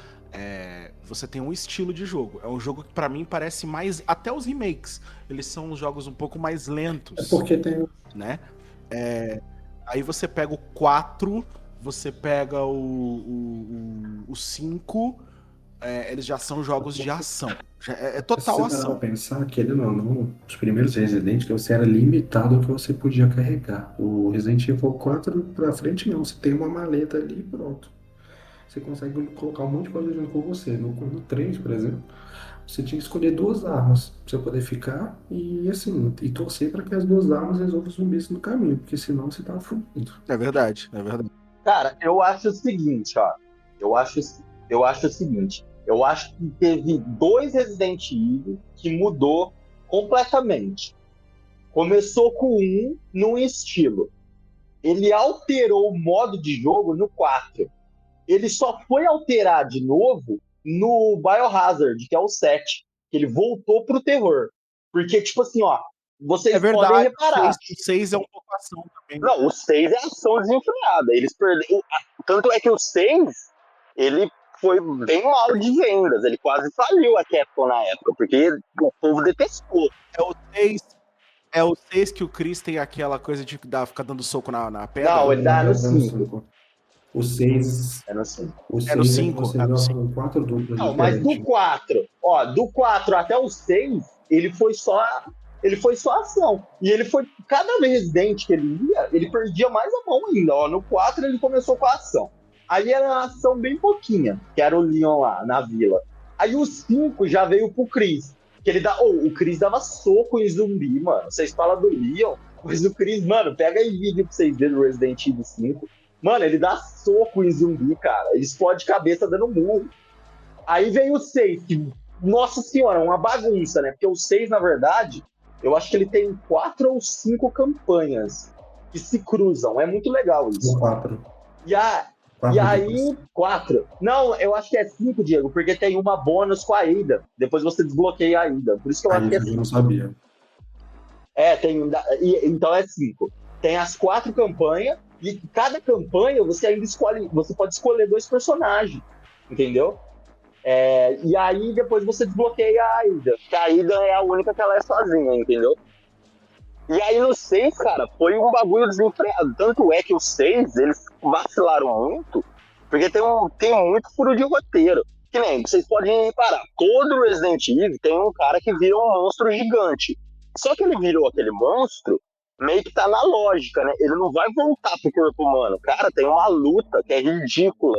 você tem um estilo de jogo. É um jogo que pra mim parece mais, até os remakes, eles são jogos um pouco mais lentos. É porque tem, né? Aí você pega o 4, você pega o 5, eles já são jogos de ação. É total se ação. você pensar que ele não, os primeiros Resident, que você era limitado ao que você podia carregar. O Resident Evil 4 pra frente não, você tem uma maleta ali e pronto. Você consegue colocar um monte de coisa junto com você. No 3, por exemplo, você tinha que escolher 2 armas pra você poder ficar e assim, e torcer para que as 2 armas resolvam os zumbis no caminho, porque senão você tava fudido. É verdade. Cara, eu acho o seguinte, ó. Eu acho eu acho o seguinte, eu acho que teve 2 Resident Evil que mudou completamente. Começou com um num estilo. Ele alterou o modo de jogo no 4. Ele só foi alterar de novo no Biohazard, que é o 7. Que ele voltou pro terror. Porque, tipo assim, ó, vocês podem reparar. O 6 é um pouco ação também. Não, o 6 é ação desenfreada. Eles perderam. Tanto é que o 6, ele foi bem mal de vendas. Ele quase faliu a Capcom na época, porque o povo detestou. É o 6 que o Chris tem aquela coisa de ficar dando soco na pedra? Não, ele dá no 5. O 6 é no 5. O 6 É no 5. Você joga 4 duplas. Não, mas do 4, ó, do 4 até o 6, ele foi só ação. E ele foi, cada Resident que ele ia, ele perdia mais a mão ainda, ó. No 4 ele começou com a ação. Aí era uma ação bem pouquinha, que era o Leon lá, na vila. Aí o 5 já veio pro Chris. Que ele dá. O Chris dava soco em zumbi, mano. Vocês falam do Leon, mas o Chris, mano, pega aí vídeo pra vocês verem do Resident Evil 5. Mano, ele dá soco em zumbi, cara. Ele explode cabeça dando murro. Aí vem o 6, que, nossa senhora, é uma bagunça, né? Porque o 6, na verdade, eu acho que ele tem 4 ou 5 campanhas que se cruzam. É muito legal isso. 4. E aí, 4. Não, eu acho que é 5, Diego, porque tem uma bônus com a Ada. Depois você desbloqueia a Ada. Por isso que eu acho que é 5. Eu não sabia. Então é 5. Tem as 4 campanhas, e cada campanha você ainda escolhe. Você pode escolher 2 personagens. Entendeu? E aí depois você desbloqueia a Ada. Que a Ada é a única que ela é sozinha, entendeu? E aí no 6, cara, foi um bagulho desenfreado. Tanto é que o 6, eles vacilaram muito, porque tem muito furo de roteiro. Que nem, vocês podem reparar, todo Resident Evil tem um cara que vira um monstro gigante. Só que ele virou aquele monstro, meio que tá na lógica, né? Ele não vai voltar pro corpo humano. Cara, tem uma luta que é ridícula.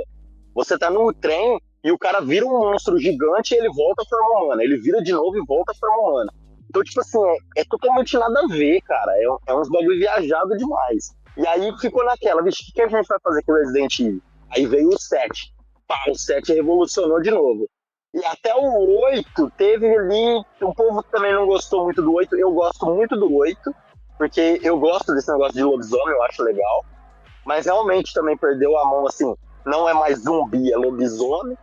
Você tá no trem e o cara vira um monstro gigante e ele volta à forma humana. Ele vira de novo e volta à forma humana. Então, tipo assim, é totalmente nada a ver, cara. É uns bagulho viajado demais. E aí ficou naquela, vixe, o que a gente vai fazer com o Resident Evil? Aí veio o 7. Pá, o 7 revolucionou de novo. E até o 8 teve ali, o povo também não gostou muito do 8. Eu gosto muito do 8, porque eu gosto desse negócio de lobisomem, eu acho legal. Mas realmente também perdeu a mão, assim, não é mais zumbi, é lobisomem.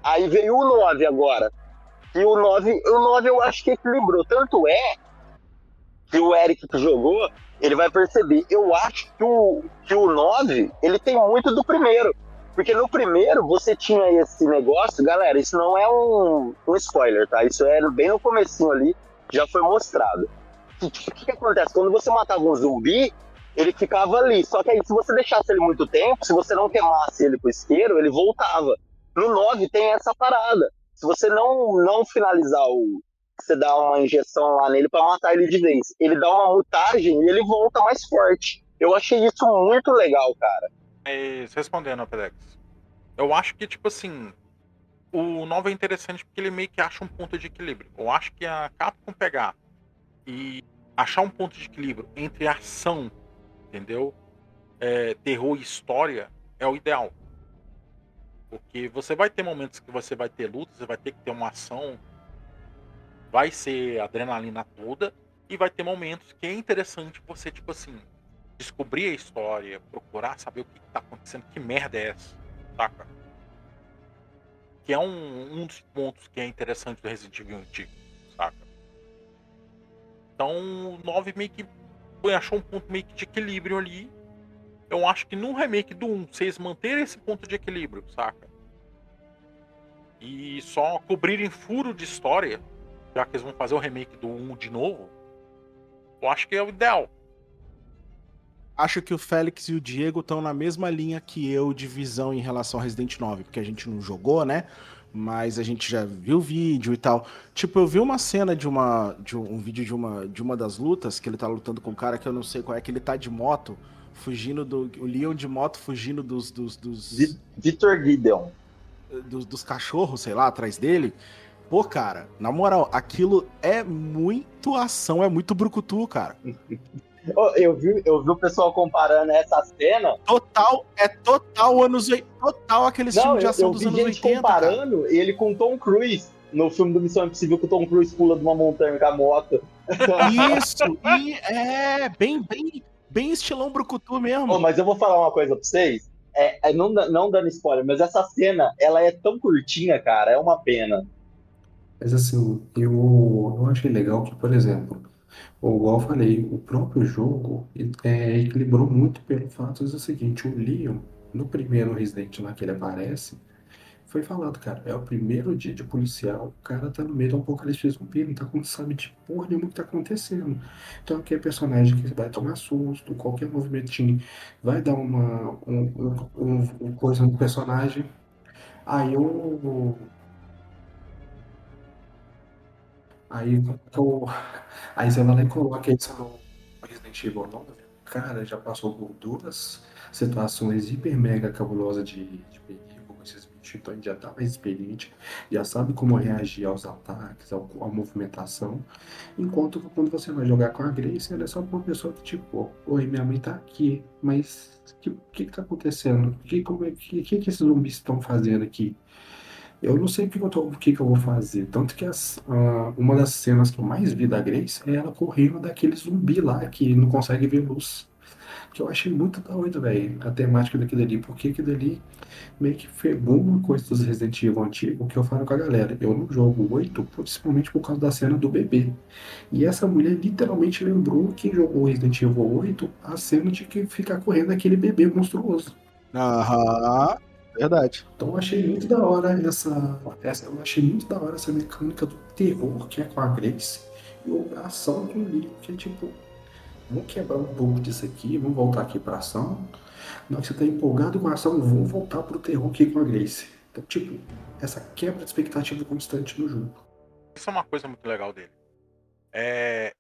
Aí veio o 9 agora. E o 9 eu acho que equilibrou. Tanto é que o Eric que jogou, ele vai perceber. Eu acho que o 9, ele tem muito do primeiro. Porque no primeiro você tinha esse negócio, galera, isso não é um spoiler, tá? Isso é bem no comecinho ali, já foi mostrado. O que acontece? Quando você matava um zumbi, ele ficava ali. Só que aí, se você deixasse ele muito tempo, se você não queimasse ele com isqueiro, ele voltava. No 9 tem essa parada. Se você não finalizar você dá uma injeção lá nele pra matar ele de vez, ele dá uma mutagem e ele volta mais forte. Eu achei isso muito legal, cara. Mas respondendo, Pedex, eu acho que, tipo assim, o 9 é interessante porque ele meio que acha um ponto de equilíbrio. Eu acho que a Capcom pegar e achar um ponto de equilíbrio entre ação, entendeu? Terror e história é o ideal. Porque você vai ter momentos que você vai ter luta, você vai ter que ter uma ação, vai ser adrenalina toda, e vai ter momentos que é interessante você, tipo assim, descobrir a história, procurar saber o que tá acontecendo, que merda é essa, saca? Que é um dos pontos que é interessante do Resident Evil antigo, saca? Então o 9 meio que achou um ponto meio que de equilíbrio ali. Eu acho que no remake do 1, vocês manterem esse ponto de equilíbrio, saca? E só cobrirem furo de história, já que eles vão fazer o remake do 1 de novo, eu acho que é o ideal. Acho que o Félix e o Diego estão na mesma linha que eu de visão em relação ao Resident 9, porque a gente não jogou, né? Mas a gente já viu vídeo e tal. Tipo, eu vi uma cena de um vídeo de uma das lutas, que ele tá lutando com um cara que eu não sei qual é, que ele tá de moto, fugindo o Leon de moto fugindo dos Victor Gideon. Dos cachorros, sei lá, atrás dele. Pô, cara, na moral, aquilo é muito ação, é muito brucutu, cara. Eu vi o pessoal comparando essa cena. Total aqueles Não, filmes de ação eu dos vi anos gente 80, cara. comparando ele com Tom Cruise. No filme do Missão Impossível, que o Tom Cruise pula de uma montanha com a moto. Isso, e bem estilão brucutu mesmo. Mas eu vou falar uma coisa pra vocês. Não dando spoiler, mas essa cena, ela é tão curtinha, cara. É uma pena. Mas assim, eu achei legal que, por exemplo, igual eu falei, o próprio jogo equilibrou muito pelo fato do seguinte, o Leon, no primeiro Resident lá que ele aparece, foi falado, cara, é o primeiro dia de policial, o cara tá no meio do apocalipse zumbi, não sabe de porra nenhuma o que tá acontecendo. Então aqui é personagem que vai tomar susto, qualquer movimentinho vai dar um coisa no personagem. Aí eu. Aí, eu, aí você vai lá e coloca isso no Resident Evil 9. Cara, já passou por duas situações hiper mega cabulosas de perigo. Esses bichos, então a gente já tá mais experiente, já sabe como reagir aos ataques, à movimentação. Enquanto que quando você vai jogar com a Grace, ela é só uma pessoa que tipo, oi, minha mãe tá aqui, mas o que tá acontecendo? Que esses zumbis estão fazendo aqui? Eu não sei o que que eu vou fazer. Tanto que uma das cenas que eu mais vi da Grace é ela correndo daquele zumbi lá que não consegue ver luz. Que eu achei muito doido, velho, a temática daquilo ali. Porque aquilo ali meio que pegou uma coisa dos Resident Evil antigos que eu falo com a galera. Eu não jogo 8, principalmente por causa da cena do bebê. E essa mulher literalmente lembrou quem jogou Resident Evil 8 a cena de que ficar correndo aquele bebê monstruoso. Aham, verdade. Então eu achei muito da hora eu achei muito da hora essa mecânica do terror que é com a Grace e a ação com o Leon, que é tipo, vamos quebrar um pouco disso aqui, vamos voltar aqui pra ação. Na hora que você tá empolgado com a ação, vamos voltar pro terror aqui com a Grace. Então, tipo, essa quebra de expectativa constante no jogo. Isso é uma coisa muito legal dele.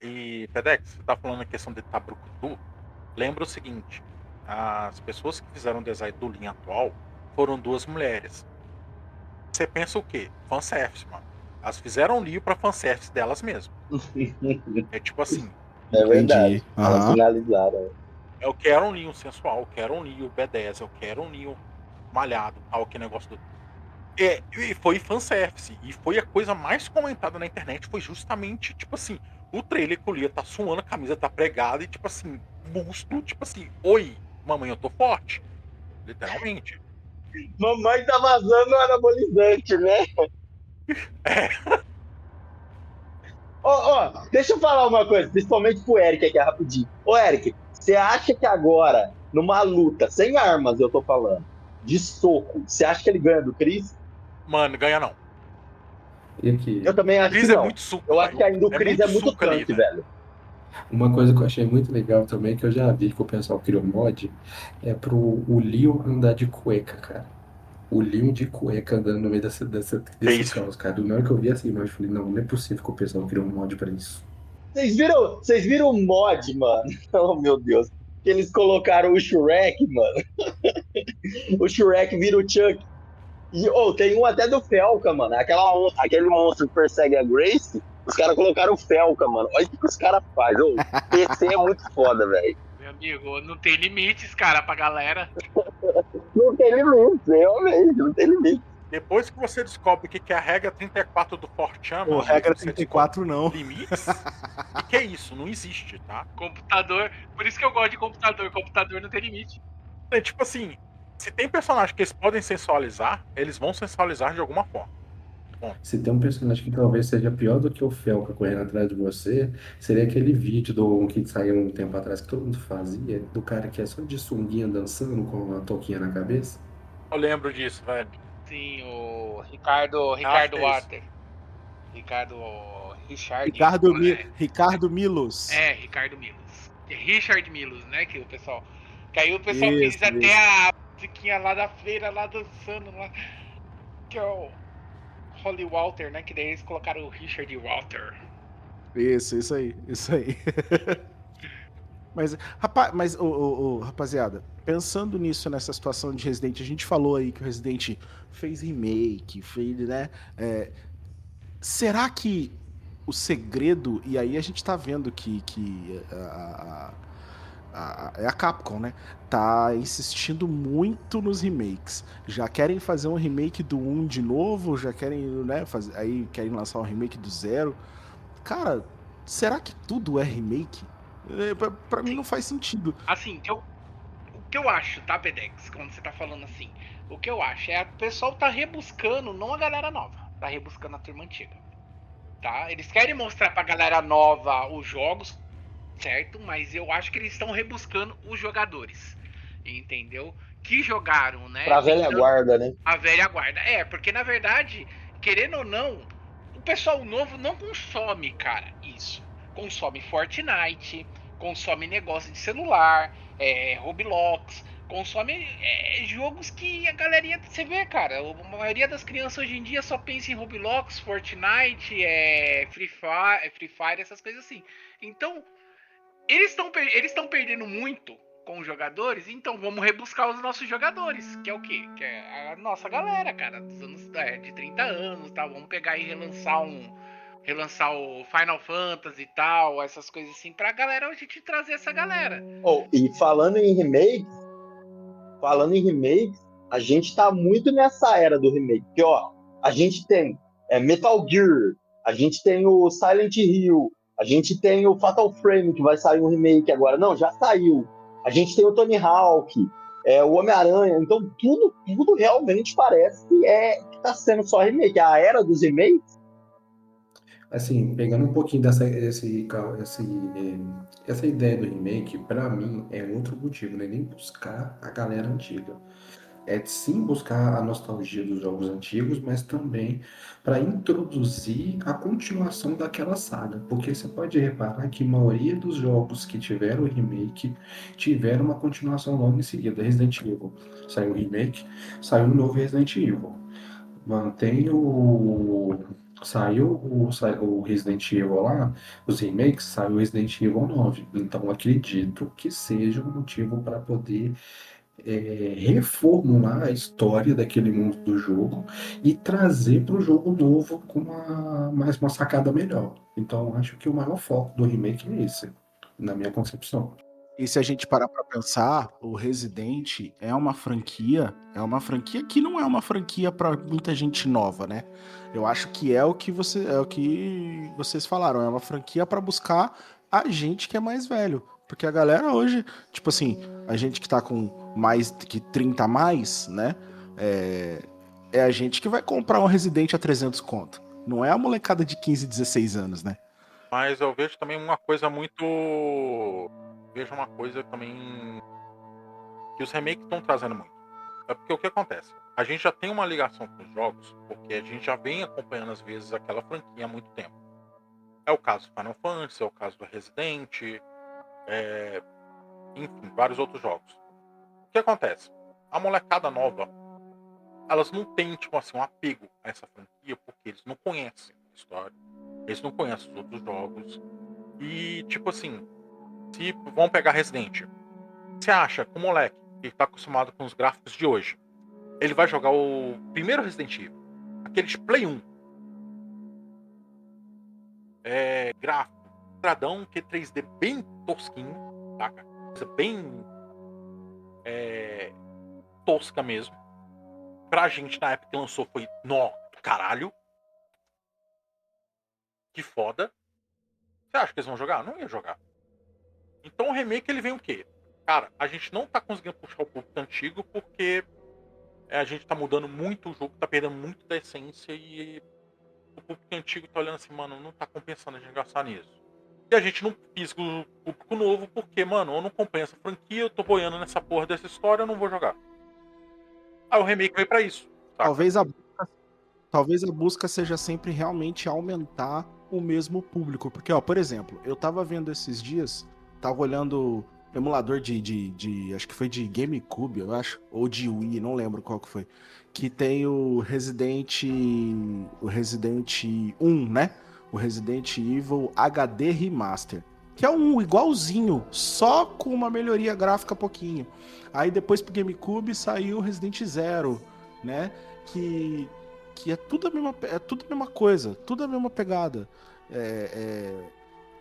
E Fedex, você tá falando a questão de Tabrucutu. Lembra o seguinte: as pessoas que fizeram o design do Leon atual foram duas mulheres. Você pensa o quê? Fanservice, mano. Elas fizeram o Leon pra fanservice delas mesmas. É tipo assim. É verdade. Entendi. Elas Aham. finalizaram. Eu quero um Leon sensual, eu quero um Leon B10, eu quero um Leon malhado, tal, que negócio do. E foi fanservice. E foi a coisa mais comentada na internet. Foi justamente, tipo assim, o trailer que o Leon tá suando, a camisa tá pregada e, tipo assim, busto, tipo assim, oi, mamãe, eu tô forte. Literalmente. Mamãe tá vazando anabolizante, né? Deixa eu falar uma coisa, principalmente pro Eric aqui, rapidinho. Ô, Eric, você acha que agora, numa luta, sem armas, eu tô falando, de soco, você acha que ele ganha do Chris? Mano, ganha não. E aqui, Eu também acho Chris que é não. muito suco. Eu acho que ainda o Chris é muito suco ali, tanque, velho. uma coisa que eu achei muito legal também, que eu já vi que o pessoal criou mod, é pro o Leon andar de cueca, cara. O Leon de cueca andando no meio desse isso? caos, cara. Na hora que eu vi essa imagem, eu falei, não é possível que o pessoal criou um mod pra isso. Vocês viram o mod, mano? Oh, meu Deus. Que eles colocaram o Shrek, mano. O Shrek vira o Chuck. E tem um até do Felca, mano. Aquele monstro que persegue a Grace, os caras colocaram o Felca, mano. Olha o que os caras fazem. PC é muito foda, velho. Meu amigo, não tem limites, cara, pra galera. Não tem limite, realmente, não tem limite. Depois que você descobre o que é a regra 34 do Fortran, Pô, regra 34 não. limites, e que é isso? Não existe, tá? Computador, por isso que eu gosto de computador. Computador não tem limite. É tipo assim, se tem personagem que eles podem sensualizar, eles vão sensualizar de alguma forma. Bom, Se tem um personagem que talvez seja pior do que o Felca correndo atrás de você, seria aquele vídeo que saiu um tempo atrás que todo mundo fazia, do cara que é só de sunguinha dançando com uma touquinha na cabeça. eu lembro disso, velho. Sim, o Ricardo Water. Ricardo Milos. Ricardo Milos. Richard Milos, né? Que aí o pessoal Isso, fez até a musiquinha lá da feira, lá dançando lá. Que é o Holly Walter, né? Que daí eles colocaram o Richard Walter. Isso aí. Mas, rapaziada, pensando nisso, nessa situação de Resident, a gente falou aí que o Resident fez remake, né? Será que o segredo, e aí a gente tá vendo que é a Capcom, né? Tá insistindo muito nos remakes. Já querem fazer um remake do 1 de novo, já querem, né, aí querem lançar um remake do 0. Cara, será que tudo é remake? Pra mim não faz sentido. Assim, o que eu acho, tá, Pedex, quando você tá falando assim, o que eu acho é que o pessoal tá rebuscando, não a galera nova, tá rebuscando a turma antiga, tá? Eles querem mostrar pra galera nova os jogos, certo? Mas eu acho que eles estão rebuscando os jogadores, entendeu? Que jogaram, né? Pra velha guarda, né? A velha guarda. Porque na verdade, querendo ou não, o pessoal novo não consome, cara, isso. Consome Fortnite, consome negócio de celular, Roblox, consome jogos que a galerinha. Você vê, cara, a maioria das crianças hoje em dia só pensa em Roblox, Fortnite, Free Fire, essas coisas assim. Então, eles estão perdendo muito com os jogadores, então vamos rebuscar os nossos jogadores, que é o quê? Que é a nossa galera, cara, dos anos de 30 anos, tá? Vamos pegar e relançar o Final Fantasy e tal, essas coisas assim, pra galera, a gente trazer essa galera. E falando em remakes, a gente tá muito nessa era do remake. Porque, ó, a gente tem Metal Gear, a gente tem o Silent Hill, a gente tem o Fatal Frame, que vai sair um remake agora. Não, já saiu. A gente tem o Tony Hawk, o Homem-Aranha. Então, tudo realmente parece que tá sendo só remake. A era dos remakes. Assim, pegando um pouquinho essa ideia do remake, pra mim é outro motivo, não é nem buscar a galera antiga. É sim buscar a nostalgia dos jogos antigos, mas também para introduzir a continuação daquela saga. Porque você pode reparar que a maioria dos jogos que tiveram remake tiveram uma continuação logo em seguida. Resident Evil saiu o remake, saiu um novo Resident Evil. Mantém o. Saiu o Resident Evil lá, os remakes, saiu o Resident Evil 9. Então acredito que seja um motivo para poder reformular a história daquele mundo do jogo e trazer para o jogo novo com mais uma sacada melhor. Então acho que o maior foco do remake é esse, na minha concepção. E se a gente parar pra pensar, o Resident é uma franquia que não é uma franquia pra muita gente nova, né? Eu acho que é o que vocês falaram, é uma franquia pra buscar a gente que é mais velho, porque a galera hoje, tipo assim, a gente que tá com mais que 30 a mais, né? É a gente que vai comprar um Resident a 300 conto. Não é a molecada de 15, 16 anos, né? Mas eu vejo também uma coisa muito. Vejo uma coisa também que os remakes estão trazendo muito. É porque o que acontece? A gente já tem uma ligação com os jogos, porque a gente já vem acompanhando às vezes aquela franquia há muito tempo. É o caso do Final Fantasy, é o caso do Resident, enfim, vários outros jogos. O que acontece? A molecada nova, elas não têm, tipo assim, um apego a essa franquia, porque eles não conhecem a história, eles não conhecem os outros jogos. E, tipo assim, se vão pegar Resident, você acha que o moleque que está acostumado com os gráficos de hoje, ele vai jogar o primeiro Resident Evil, aquele de Play 1, gráfico, quadradão, que 3D bem tosquinho, tá? Coisa bem tosca mesmo. Pra gente, na época que lançou, foi nó do caralho. Que foda. Você acha que eles vão jogar? Não ia jogar. Então o remake, ele vem o quê? Cara, a gente não tá conseguindo puxar o público antigo porque a gente tá mudando muito o jogo, tá perdendo muito da essência e o público antigo tá olhando assim, mano, não tá compensando a gente gastar nisso. E a gente não pisca o público novo porque, mano, eu não compensa a franquia, eu tô boiando nessa porra dessa história, eu não vou jogar. Aí o remake veio pra isso. Saca? Talvez a busca seja sempre realmente aumentar o mesmo público. Porque, ó, por exemplo, eu tava vendo esses dias, tava olhando emulador acho que foi de GameCube, eu acho, ou de Wii, não lembro qual que foi, que tem o Resident 1, né? O Resident Evil HD Remaster, que é um igualzinho, só com uma melhoria gráfica pouquinho. Aí depois pro GameCube saiu o Resident Zero, né? Que é tudo a mesma coisa, tudo a mesma pegada.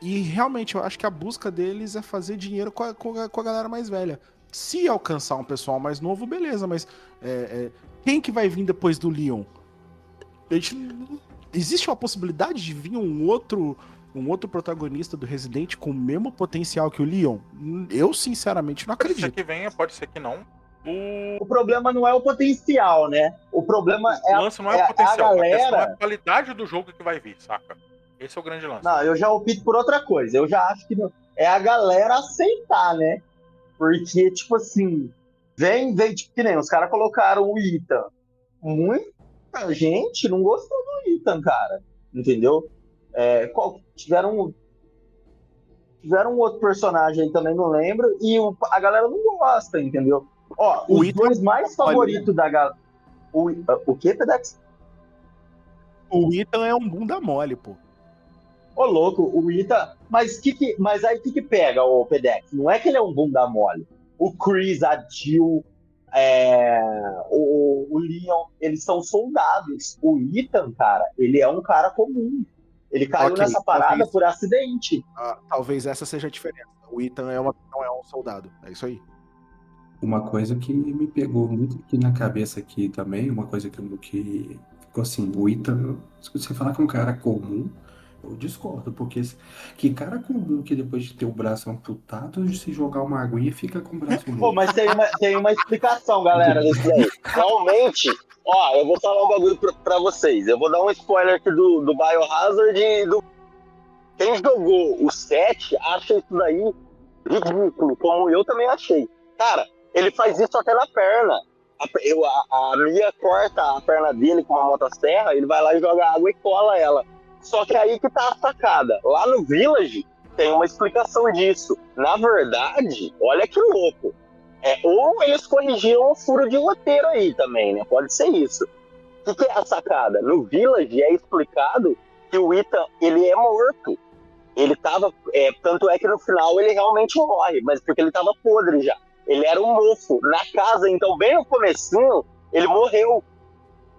E realmente, eu acho que a busca deles é fazer dinheiro com a galera mais velha. Se alcançar um pessoal mais novo, beleza, mas quem que vai vir depois do Leon? Existe uma possibilidade de vir um outro protagonista do Resident com o mesmo potencial que o Leon? Eu, sinceramente, não Pode ser acredito. que venha, pode ser que não. O problema não é o potencial, né? O problema O lance não é o potencial, a a questão é galera... a qualidade do jogo que vai vir, saca? Esse é o grande lance. Não, eu já opto por outra coisa. Eu já acho que é a galera aceitar, né? Porque, tipo assim, vem, tipo, que nem os caras colocaram o Ethan. Muita gente não gostou do Ethan, cara. Entendeu? Tiveram um outro personagem aí também, não lembro, e a galera não gosta, entendeu? Ó, O os Ethan dois mais favoritos da galera. O que, Pedex? O Ethan é um bunda mole, pô. Ô, louco, o Ethan. Mas aí o que pega, o Pedex? Não é que ele é um bunda mole. O Chris, a Jill, o Leon, eles são soldados. O Ethan, cara, ele é um cara comum. Ele caiu Ok, nessa parada talvez- por acidente. Talvez essa seja a diferença. O Ethan não é um soldado. É isso aí. Uma coisa que me pegou muito aqui na cabeça aqui também, uma coisa que ficou assim, o Ethan, se você falar com um cara comum, eu discordo, porque que cara comum que depois de ter o braço amputado, de se jogar uma aguinha fica com o braço Pô, novo. mas tem uma explicação, galera, desse daí. Realmente, ó, eu vou falar um bagulho pra vocês. Eu vou dar um spoiler aqui do Biohazard e do... Quem jogou o 7 acha isso daí ridículo, como eu também achei. Cara, ele faz isso até na perna. A Mia corta a perna dele com uma motosserra, ele vai lá e joga água e cola ela. Só que aí que tá a sacada. Lá no Village tem uma explicação disso. Na verdade, olha que louco. Ou eles corrigiram um furo de roteiro aí também, né? Pode ser isso. O que é a sacada? No Village é explicado que o Ethan, ele é morto. Ele tava... tanto é que no final ele realmente morre, mas porque ele tava podre já. Ele era um mofo. Na casa, então, bem no comecinho, ele morreu.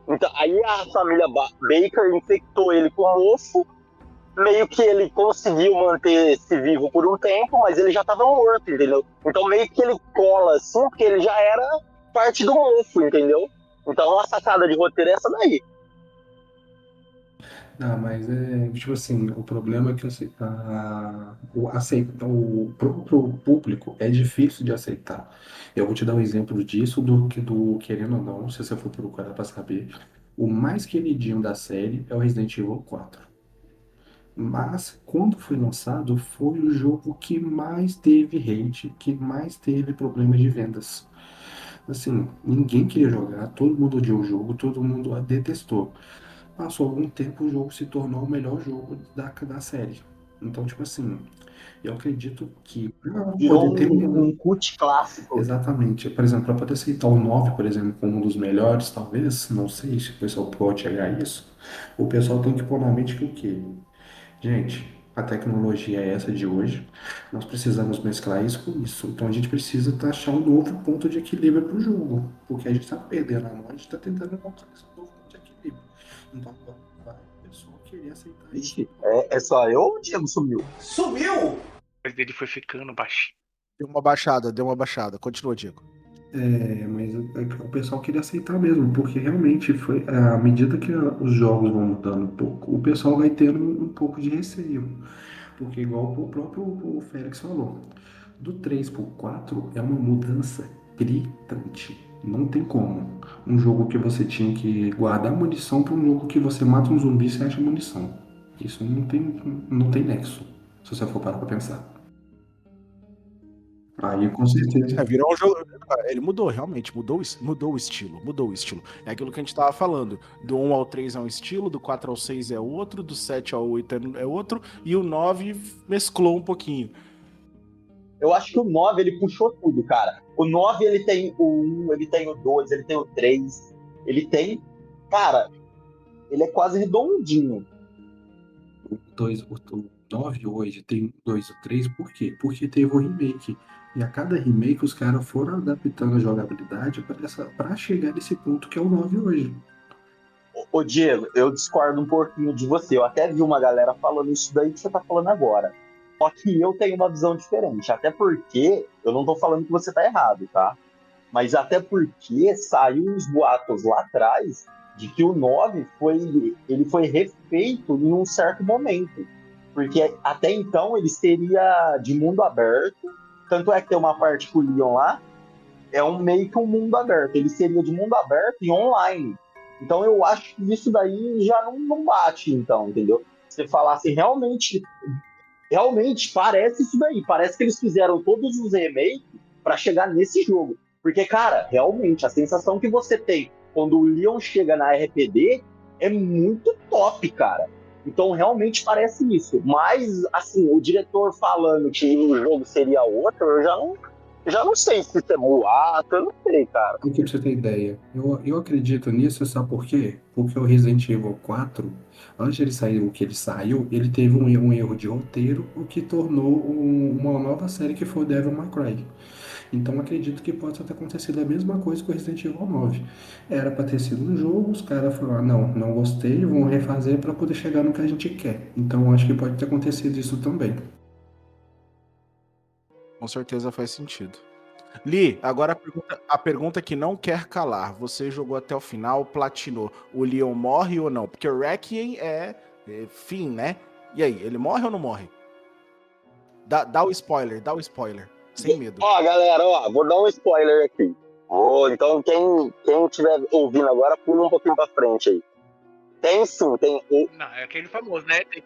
Então, aí a família Baker infectou ele com mofo, meio que ele conseguiu manter-se vivo por um tempo, mas ele já estava morto, entendeu? Então meio que ele cola assim, porque ele já era parte do mofo, entendeu? Então a sacada de roteiro é essa daí. Não, mas tipo assim, o problema é que pro público é difícil de aceitar. Eu vou te dar um exemplo disso, do querendo ou não, se você for procurar para saber, o mais queridinho da série é o Resident Evil 4. Mas, quando foi lançado, foi o jogo que mais teve hate, que mais teve problemas de vendas. Assim, ninguém queria jogar, todo mundo odiou o jogo, todo mundo a detestou. Passou algum tempo, o jogo se tornou o melhor jogo da série. Então, tipo assim, eu acredito que pra Virou poder ter um cult clássico. Exatamente. Por exemplo, para poder aceitar o 9, por exemplo, como um dos melhores, talvez, não sei se o pessoal pode chegar a isso, o pessoal tem que pôr na mente que o quê? Gente, a tecnologia é essa de hoje, nós precisamos mesclar isso com isso. Então a gente precisa achar um novo ponto de equilíbrio para o jogo, porque a gente está perdendo a mão, a gente está tentando encontrar esse novo ponto de equilíbrio. Então agora vai a pessoa querer aceitar isso. Ixi, é só eu ou o Diego sumiu? Mas ele foi ficando baixinho. Deu uma baixada. Continua, Diego. Mas o pessoal queria aceitar mesmo, porque realmente foi à medida que os jogos vão mudando um pouco, o pessoal vai tendo um pouco de receio. Porque igual o próprio o Félix falou, do 3 pro 4 é uma mudança gritante. Não tem como. Um jogo que você tinha que guardar munição para um jogo que você mata um zumbi e você acha munição. Isso não tem nexo, se você for parar pra pensar. Aí com certeza. Virou um jogo. Ele mudou, realmente, mudou o estilo. É aquilo que a gente tava falando. Do 1 ao 3 é um estilo, do 4 ao 6 é outro, do 7 ao 8 é outro, e o 9 mesclou um pouquinho. Eu acho que o 9 ele puxou tudo, cara. O 9 ele tem o 1, ele tem o 2, ele tem o 3, ele tem. Cara, ele é quase redondinho. O 9 hoje tem 2 ou 3, por quê? Porque teve o remake. E a cada remake os caras foram adaptando a jogabilidade para chegar nesse ponto que é o 9 hoje. Ô Diego, eu discordo um pouquinho de você. Eu até vi uma galera falando isso daí que você tá falando agora. Só que eu tenho uma visão diferente. Até porque, eu não tô falando que você tá errado, tá? Mas até porque saiu uns boatos lá atrás de que o 9 ele foi refeito em um certo momento. Porque até então ele seria de mundo aberto. Tanto é que tem uma parte com o Leon lá, meio que um mundo aberto. Ele seria de mundo aberto e online. Então eu acho que isso daí já não bate, então, entendeu? Você falasse realmente parece isso daí. Parece que eles fizeram todos os remakes para chegar nesse jogo. Porque, cara, realmente, a sensação que você tem quando o Leon chega na RPD é muito top, cara. Então, realmente parece isso. Mas, assim, o diretor falando que o jogo seria outro, eu já não sei se isso é boato, eu não sei, cara. Porque pra você ter ideia, eu acredito nisso, sabe por quê? Porque o Resident Evil 4, antes de ele sair o que ele saiu, ele teve um erro de roteiro, o que tornou uma nova série que foi o Devil May Cry. Então acredito que possa ter acontecido a mesma coisa com o Resident Evil 9. Era pra ter sido um jogo, os caras falaram, não gostei, vão refazer pra poder chegar no que a gente quer. Então acho que pode ter acontecido isso também. Com certeza faz sentido. Li, agora a pergunta que não quer calar. Você jogou até o final, platinou. O Leon morre ou não? Porque o Requiem é fim, né? E aí, ele morre ou não morre? Dá o spoiler. Sem medo. Ó, galera, vou dar um spoiler aqui. Então, quem estiver ouvindo agora, pula um pouquinho pra frente aí. Tem sim, tem. Não, é aquele famoso, né? Tem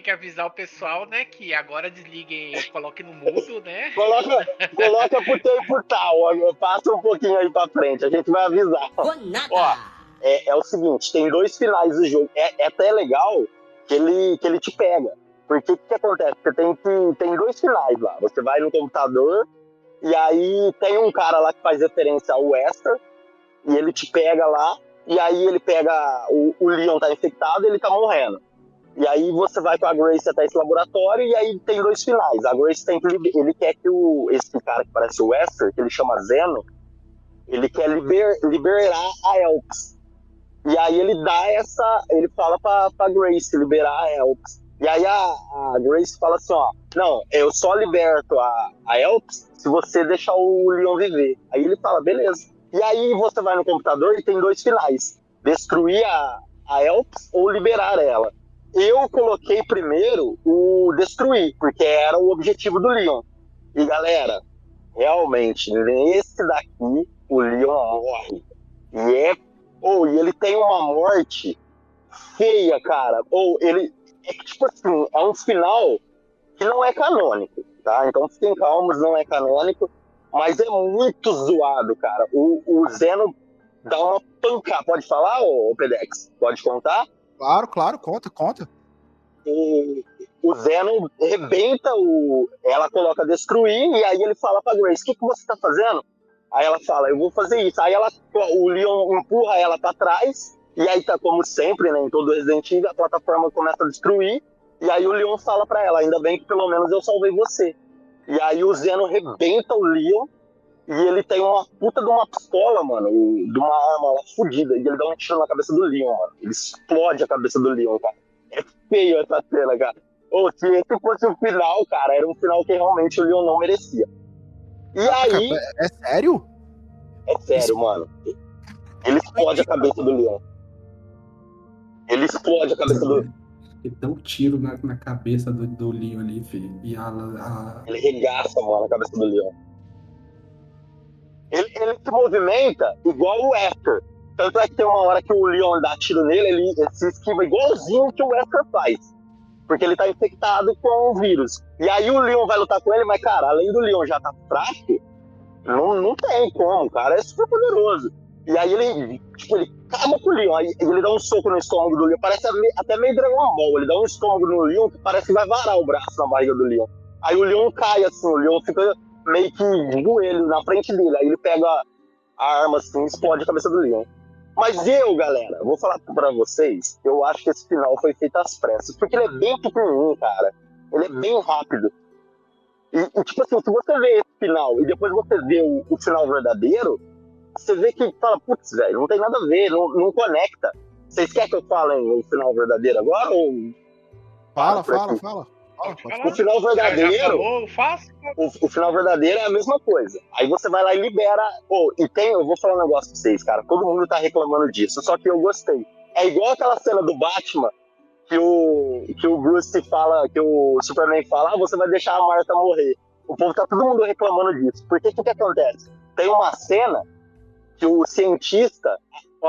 que avisar o pessoal, né? Que agora desliguem e coloquem no mudo, né? Coloca por tempo por tal. Passa um pouquinho aí pra frente, a gente vai avisar. Ó, é o seguinte, tem 2 finais do jogo. É até legal que ele te pega. Porque o que acontece? Você tem 2 finais lá. Você vai no computador e aí tem um cara lá que faz referência ao Wesker e ele te pega lá. E aí ele pega, o Leon tá infectado e ele tá morrendo. E aí você vai com a Grace até esse laboratório e aí tem 2 finais. A Grace ele quer que esse cara que parece o Wesker, que ele chama Zeno, ele quer liberar a Elps. E aí ele fala pra Grace liberar a Elps. E aí a Grace fala assim, não, eu só liberto a Elps se você deixar o Leon viver. Aí ele fala, beleza. E aí você vai no computador e tem 2 finais. Destruir a Elps ou liberar ela. Eu coloquei primeiro o destruir, porque era o objetivo do Leon. E galera, realmente, nesse daqui, o Leon morre. E ele tem uma morte feia, cara. Tipo assim, é um final que não é canônico, tá? Então fiquem calmos, não é canônico. Mas é muito zoado, cara. O Zeno dá uma pancada. Pode falar, ô Pedex? Pode contar? Claro, conta. O Zeno rebenta ela coloca destruir, e aí ele fala pra Grace, o que você tá fazendo? Aí ela fala, eu vou fazer isso. Aí o Leon empurra ela pra trás, e aí tá como sempre, né, em todo Resident Evil, a plataforma começa a destruir, e aí o Leon fala pra ela, ainda bem que pelo menos eu salvei você. E aí o Zeno rebenta o Leon, e ele tem uma puta de uma pistola, mano, de uma arma lá fodida, e ele dá um tiro na cabeça do Leon, mano. Ele explode a cabeça do Leon, cara. É feio essa cena, cara. Se esse fosse o final, cara, era um final que realmente o Leon não merecia. E aí... É sério? É sério, mano. Ele explode a cabeça do Leon. Ele explode a cabeça do... Ele dá um tiro na cabeça do Leon ali, filho. E ele regaça, mano, a cabeça do Leon. Ele se movimenta igual o Wesker. Tanto é que tem uma hora que o Leon dá tiro nele, ele se esquiva igualzinho que o Wesker faz. Porque ele tá infectado com o vírus. E aí o Leon vai lutar com ele, mas, cara, além do Leon já tá fraco, não tem como, o cara é super poderoso. E aí ele acaba com o Leon, aí ele dá um soco no estômago do Leon, parece até meio Dragon Ball, ele dá um estômago no Leon que parece que vai varar o braço na barriga do Leon. Aí o Leon cai assim, o Leon fica meio que de joelho na frente dele, aí ele pega a arma assim e explode a cabeça do Leon. Mas galera, vou falar pra vocês, eu acho que esse final foi feito às pressas, porque ele é bem pequenininho, cara, ele é bem rápido. E tipo assim, se você vê esse final e depois você vê o final verdadeiro, você vê que fala, putz, velho, não tem nada a ver, não conecta. Vocês querem que eu fale o final verdadeiro agora? Ou... Fala. Pode falar. O final verdadeiro. Já falou, faço. O final verdadeiro é a mesma coisa. Aí você vai lá e libera. Eu vou falar um negócio pra vocês, cara. Todo mundo tá reclamando disso, só que eu gostei. É igual aquela cena do Batman que o Bruce fala, que o Superman fala, você vai deixar a Martha morrer. O povo tá todo mundo reclamando disso. Porque o que acontece? Tem uma cena que o cientista.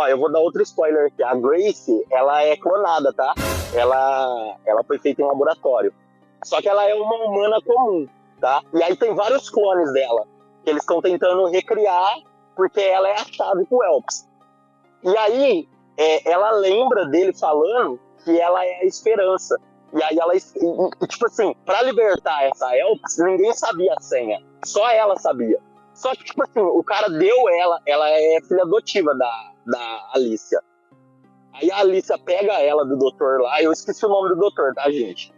Eu vou dar outro spoiler aqui. A Grace, ela é clonada, tá? Ela foi feita em laboratório. Só que ela é uma humana comum, tá? E aí tem vários clones dela que eles estão tentando recriar porque ela é a chave pro Elps. E aí ela lembra dele falando que ela é a esperança. E aí ela, tipo assim, pra libertar essa Elps, ninguém sabia a senha. Só ela sabia. Só que, tipo assim, o cara deu ela é filha adotiva da Alicia. Aí a Alicia pega ela do doutor lá, eu esqueci o nome do doutor, tá, gente?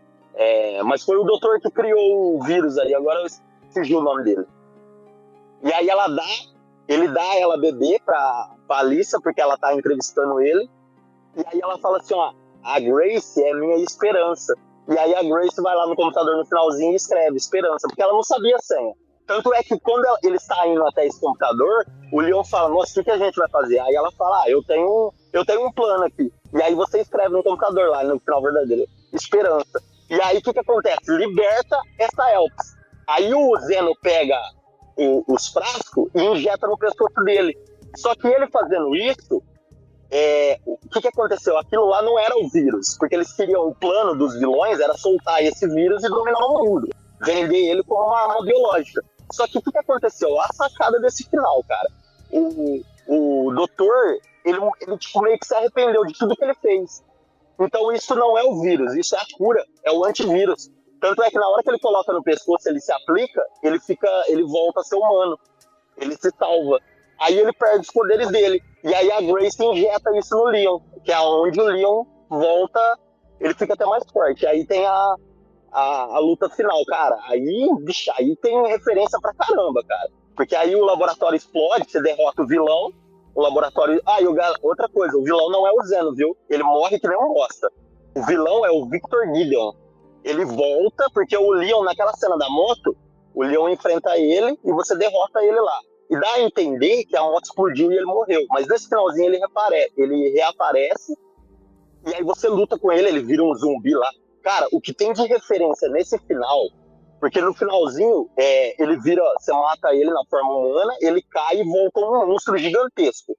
Mas foi o doutor que criou o vírus ali, agora eu esqueci o nome dele. E aí ele dá ela bebê pra Alicia, porque ela tá entrevistando ele. E aí ela fala assim, a Grace é minha esperança. E aí a Grace vai lá no computador no finalzinho e escreve esperança, porque ela não sabia a senha. Tanto é que quando ele está indo até esse computador, o Leon fala, nossa, o que a gente vai fazer? Aí ela fala, eu tenho um plano aqui. E aí você escreve no computador lá, no final verdadeiro, esperança. E aí o que acontece? Liberta essa Elps. Aí o Zeno pega os frascos e injeta no pescoço dele. Só que ele fazendo isso, o que aconteceu? Aquilo lá não era o vírus, porque eles queriam, o plano dos vilões era soltar esse vírus e dominar o mundo. Vender ele como uma arma biológica. Só que o que aconteceu? A sacada desse final, cara. O doutor, ele tipo, meio que se arrependeu de tudo que ele fez. Então isso não é o vírus, isso é a cura, é o antivírus. Tanto é que na hora que ele coloca no pescoço, ele se aplica, ele volta a ser humano. Ele se salva. Aí ele perde os poderes dele. E aí a Grace injeta isso no Leon, que é onde o Leon volta, ele fica até mais forte. Aí tem a luta final, cara. Aí tem referência pra caramba, cara. Porque aí o laboratório explode, você derrota o vilão, o laboratório... outra coisa, o vilão não é o Zeno, viu? Ele morre que nem um bosta. O vilão é o Victor Gideon. Ele volta, porque o Leon, naquela cena da moto, o Leon enfrenta ele e você derrota ele lá. E dá a entender que a moto explodiu e ele morreu. Mas nesse finalzinho ele reaparece e aí você luta com ele vira um zumbi lá. Cara, o que tem de referência nesse final, porque no finalzinho, você mata ele na forma humana, ele cai e volta um monstro gigantesco.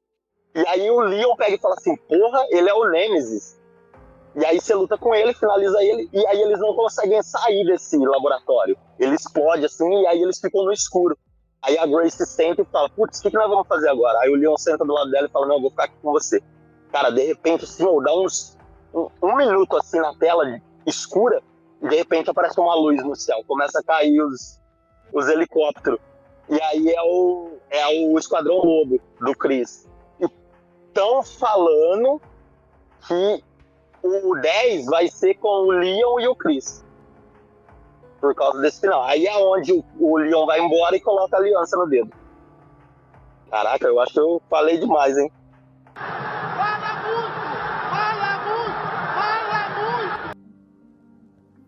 E aí o Leon pega e fala assim, porra, ele é o Nemesis. E aí você luta com ele, finaliza ele, e aí eles não conseguem sair desse laboratório. Ele explode assim, e aí eles ficam no escuro. Aí a Grace senta e fala, putz, o que nós vamos fazer agora? Aí o Leon senta do lado dela e fala, não, eu vou ficar aqui com você. Cara, de repente, assim, dá um minuto assim na tela escura, e de repente aparece uma luz no céu, começa a cair os helicópteros. E aí é o Esquadrão Lobo do Chris. E estão falando que o 10 vai ser com o Leon e o Chris. Por causa desse final. Aí é onde o Leon vai embora e coloca a aliança no dedo. Caraca, eu acho que eu falei demais, hein?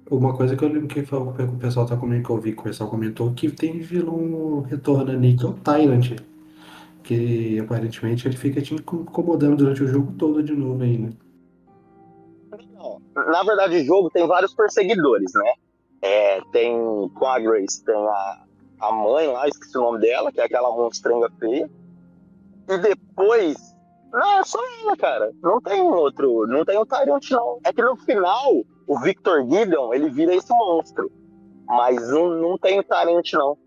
Uma coisa que eu lembro que o pessoal tá comentando, que eu vi que o pessoal comentou, que tem vilão retorno ali, que é o Tyrant. Que aparentemente ele fica te incomodando durante o jogo todo de novo aí, né? Não, na verdade, o jogo tem vários perseguidores, né? Tem com a Grace, tem a mãe lá, esqueci o nome dela, que é aquela monstrenga feia. E depois, não, é só ela, cara. Não tem outro, não tem o Tyrant, não. É que no final, o Victor Gideon, ele vira esse monstro. Mas não tem o Tyrant, não.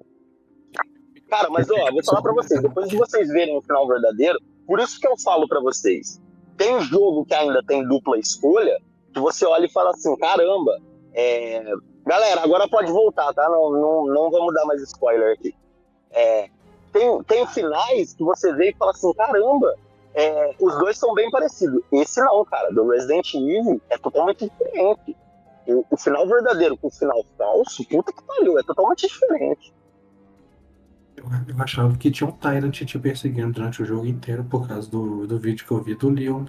Cara, mas vou falar pra vocês, depois de vocês verem o final verdadeiro, por isso que eu falo pra vocês, tem jogo que ainda tem dupla escolha, que você olha e fala assim, caramba, galera, agora pode voltar, tá? Não vamos dar mais spoiler aqui. Tem finais que você vê e fala assim, caramba, os dois são bem parecidos. Esse não, cara, do Resident Evil é totalmente diferente. O final verdadeiro com o final falso, puta que pariu, é totalmente diferente. Eu achava que tinha um Tyrant te perseguindo durante o jogo inteiro por causa do vídeo que eu vi do Leon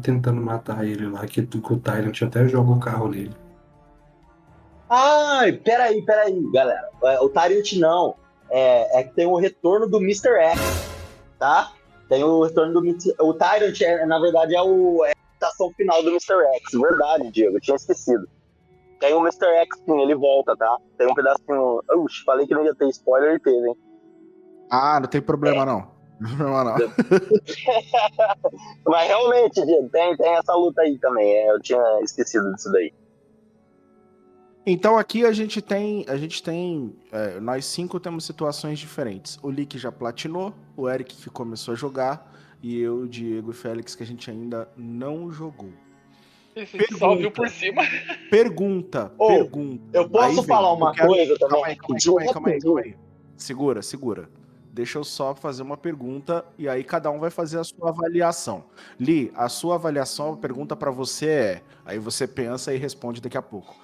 tentando matar ele lá, que o Tyrant até joga o carro nele. Ai, peraí, galera. O Tyrant não. É que tem o retorno do Mr. X, tá? Tem o retorno do o Tyrant, na verdade, é a estação final do Mr. X. Verdade, Diego, eu tinha esquecido. Tem o Mr. X, sim, ele volta, tá? Tem um pedacinho. Uxi, falei que não ia ter spoiler e teve, hein? Ah, não tem problema não. Não tem problema não. Mas realmente, Diego, tem essa luta aí também. Eu tinha esquecido disso daí. Então aqui a gente tem, nós 5 temos situações diferentes. O Lick já platinou, o Eric que começou a jogar, e eu, o Diego e Félix que a gente ainda não jogou. Esse só viu por cima. Pergunta. Eu posso falar uma coisa também? Calma aí. Segura. Deixa eu só fazer uma pergunta e aí cada um vai fazer a sua avaliação. Li, a sua avaliação, a pergunta pra você é, aí você pensa e responde daqui a pouco.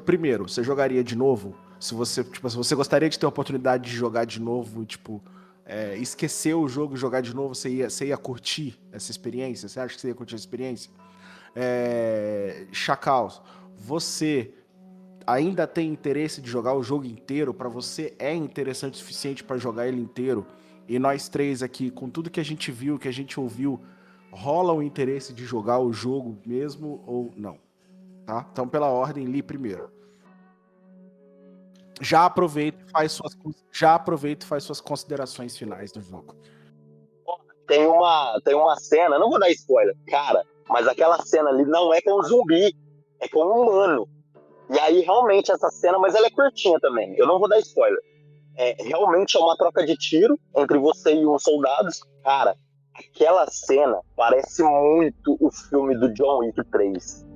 Primeiro, você jogaria de novo? Se você gostaria de ter a oportunidade de jogar de novo, esquecer o jogo e jogar de novo, você ia curtir essa experiência? Você acha que você ia curtir essa experiência? Chacal, você ainda tem interesse de jogar o jogo inteiro? Pra você é interessante o suficiente pra jogar ele inteiro? E nós 3 aqui, com tudo que a gente viu, que a gente ouviu, rola o interesse de jogar o jogo mesmo ou não? Tá? Então, pela ordem, Li primeiro. Já aproveita e faz suas considerações finais do jogo. Tem uma cena, não vou dar spoiler, cara, mas aquela cena ali não é com um zumbi, é com um humano. E aí, realmente, essa cena, mas ela é curtinha também, eu não vou dar spoiler. Realmente é uma troca de tiro entre você e uns soldados. Cara, aquela cena parece muito o filme do John Wick 3.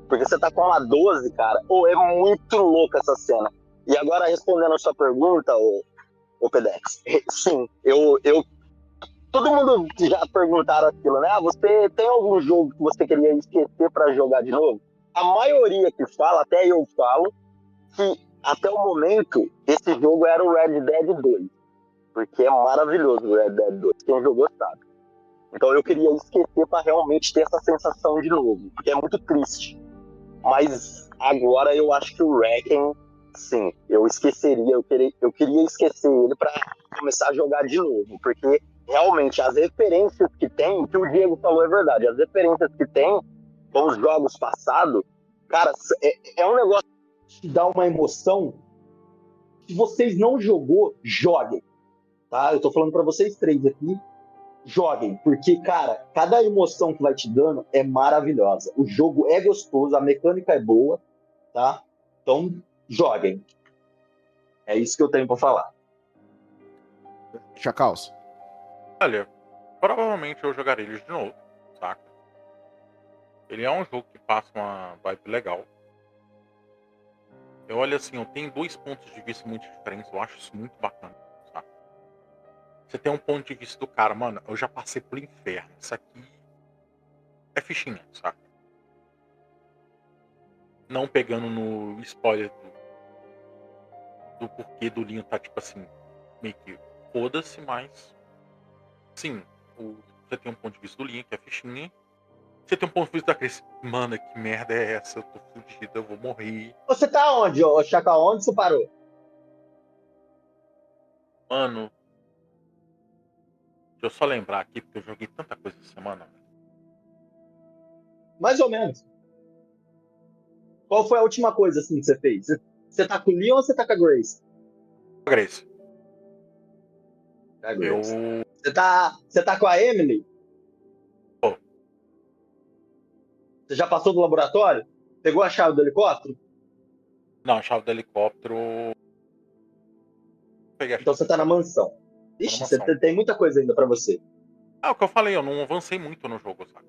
Porque você tá com uma 12, cara. É muito louca essa cena. E agora, respondendo a sua pergunta, o Pedex, sim, todo mundo já perguntaram aquilo, né? Você tem algum jogo que você queria esquecer pra jogar de novo? A maioria que fala, até eu falo, que até o momento esse jogo era o Red Dead 2. Porque é maravilhoso o Red Dead 2. Quem jogou sabe. Então eu queria esquecer pra realmente ter essa sensação de novo. Porque é muito triste. Mas agora eu acho que o Wrecking, sim, eu esqueceria, eu queria esquecer ele pra começar a jogar de novo, porque realmente as referências que tem, o que o Diego falou é verdade, as referências que tem com os jogos passados, cara, é um negócio que dá uma emoção. Se vocês não jogou, joguem, tá? Eu tô falando pra vocês 3 aqui, joguem, porque, cara, cada emoção que vai te dando é maravilhosa. O jogo é gostoso, a mecânica é boa, tá? Então, joguem. É isso que eu tenho pra falar. Chacals. Olha, provavelmente eu jogarei ele de novo, saca? Ele é um jogo que passa uma vibe legal. Eu olho assim, eu tenho 2 pontos de vista muito diferentes, eu acho isso muito bacana, saca? Você tem um ponto de vista do cara, mano, eu já passei pelo inferno, isso aqui é fichinha, saca? Não pegando no spoiler do porquê do Linho tá tipo assim, meio que foda-se, mas sim, você tem um ponto de vista do Linho, que é fichinha. Você tem um ponto de vista da Cris, mano, que merda é essa? Eu tô fudido, eu vou morrer. Você tá onde, ô Chacal? Onde você parou? Mano, deixa eu só lembrar aqui, porque eu joguei tanta coisa essa semana. Mais ou menos. Qual foi a última coisa assim que você fez? Você tá com o Leon ou você tá com a Grace? Grace, A eu. Grace. Você tá com a Emily? Pô. Você já passou do laboratório? Pegou a chave do helicóptero? Não, a chave do helicóptero. Peguei a Então chave. você tá na mansão. Ixi, mansão. você tem muita coisa ainda pra você. É o que eu falei, eu não avancei muito no jogo, saca?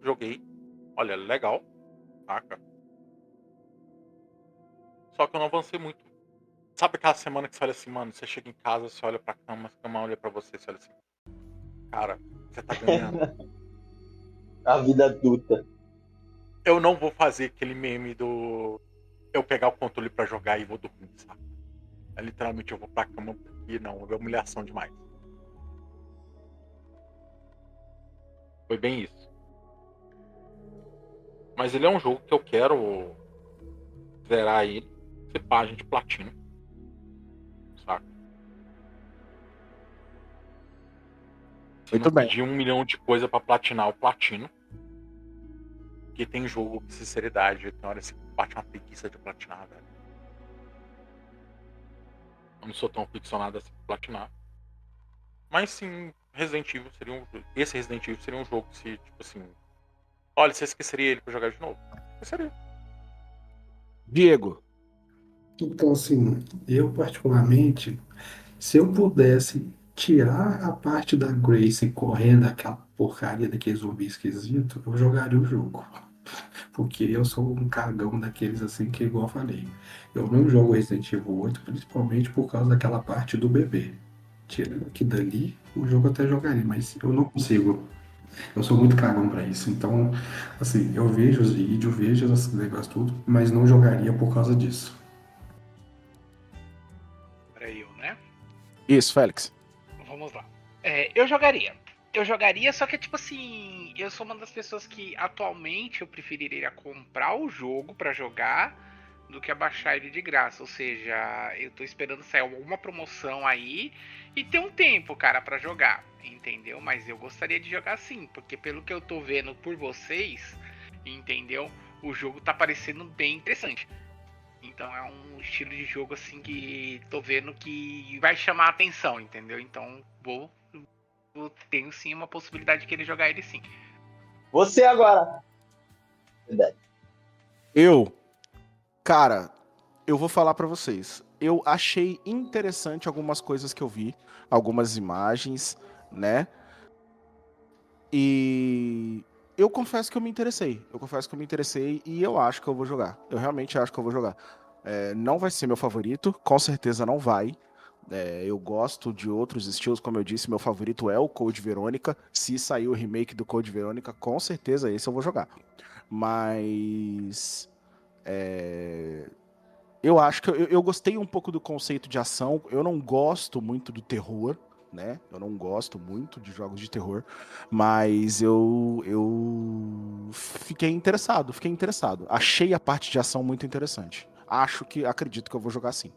Joguei. Olha, legal, saca? Só que eu não avancei muito. Sabe aquela semana que você olha assim, mano, você chega em casa, você olha pra cama, a cama olha pra você olha assim. Cara, você tá ganhando. A vida adulta. Eu não vou fazer aquele meme do eu pegar o controle pra jogar e vou dormir, sabe? Literalmente eu vou pra cama porque não, é humilhação demais. Foi bem isso. Mas ele é um jogo que eu quero zerar ele, se pá, a gente platina. Saca? Se Muito não bem. pedir 1 milhão de coisa pra platinar, eu platino. Porque tem jogo de sinceridade, tem hora que você bate uma preguiça de platinar, velho. Eu não sou tão ficcionado assim pra platinar. Mas sim, Resident Evil seria esse Resident Evil seria um jogo que se, tipo assim... Olha, você esqueceria ele pra jogar de novo? Esqueceria. Diego. Então, assim, eu particularmente, se eu pudesse tirar a parte da Grace correndo daquela porcaria daquele zumbi esquisito, eu jogaria o jogo. Porque eu sou um cagão daqueles assim que, igual eu falei, eu não jogo Resident Evil 8 principalmente por causa daquela parte do bebê. Tirando aqui dali, o jogo eu até jogaria, mas eu não consigo. Eu sou muito cagão pra isso. Então, assim, eu vejo os vídeos, vejo os negócios tudo, mas não jogaria por causa disso. Pra eu, né? Isso, Félix. Vamos lá. Eu jogaria. Eu jogaria, só que tipo assim, eu sou uma das pessoas que atualmente eu preferiria comprar o jogo pra jogar do que baixar ele de graça. Ou seja, eu tô esperando sair alguma promoção aí e ter um tempo, cara, pra jogar, entendeu? Mas eu gostaria de jogar sim, porque pelo que eu tô vendo por vocês, entendeu? O jogo tá parecendo bem interessante. Então é um estilo de jogo assim que tô vendo que vai chamar a atenção, entendeu? Então eu tenho sim uma possibilidade de querer jogar ele sim. Você agora. Cara, eu vou falar pra vocês. Eu achei interessante algumas coisas que eu vi, algumas imagens, né? E eu confesso que eu me interessei. E eu acho que eu vou jogar. Eu realmente acho que eu vou jogar. Não vai ser meu favorito, com certeza não vai. Eu gosto de outros estilos, como eu disse, meu favorito é o Code Verônica. Se sair o remake do Code Verônica, com certeza esse eu vou jogar. Mas eu acho que eu gostei um pouco do conceito de ação. Eu não gosto muito do terror, né? Eu não gosto muito de jogos de terror, mas eu fiquei interessado. Achei a parte de ação muito interessante. Acredito que eu vou jogar sim.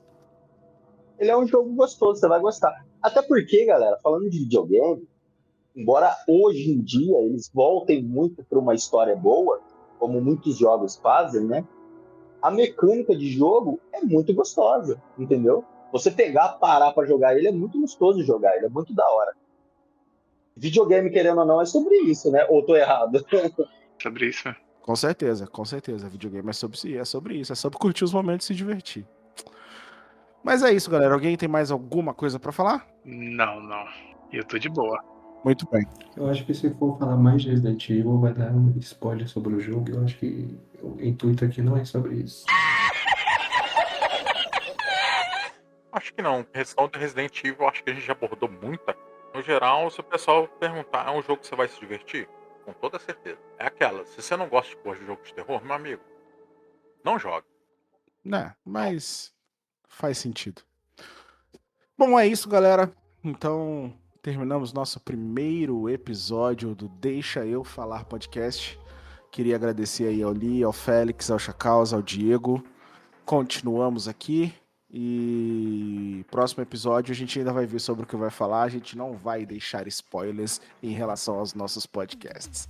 Ele é um jogo gostoso, você vai gostar. Até porque, galera, falando de videogame, embora hoje em dia eles voltem muito para uma história boa, como muitos jogos fazem, né? A mecânica de jogo é muito gostosa, entendeu? Você pegar, parar para jogar ele é muito gostoso de jogar, ele é muito da hora. Videogame, querendo ou não, é sobre isso, né? Ou tô errado? Sobre isso, né? Com certeza. Videogame é sobre isso. É sobre curtir os momentos e se divertir. Mas é isso, galera. Alguém tem mais alguma coisa pra falar? Não. Eu tô de boa. Muito bem. Eu acho que se for falar mais de Resident Evil, vai dar um spoiler sobre o jogo. Eu acho que o intuito aqui não é sobre isso. Acho que não. Questão de Resident Evil, acho que a gente já abordou muita. No geral, se o pessoal perguntar, é um jogo que você vai se divertir? Com toda certeza. É aquela. Se você não gosta de jogo de terror, meu amigo, não joga. Mas faz sentido. Bom, é isso, galera. Então, terminamos nosso primeiro episódio do Deixa Eu Falar podcast. Queria agradecer aí ao Lee, ao Félix, ao Chacaus, ao Diego. Continuamos aqui e próximo episódio a gente ainda vai ver sobre o que vai falar. A gente não vai deixar spoilers em relação aos nossos podcasts.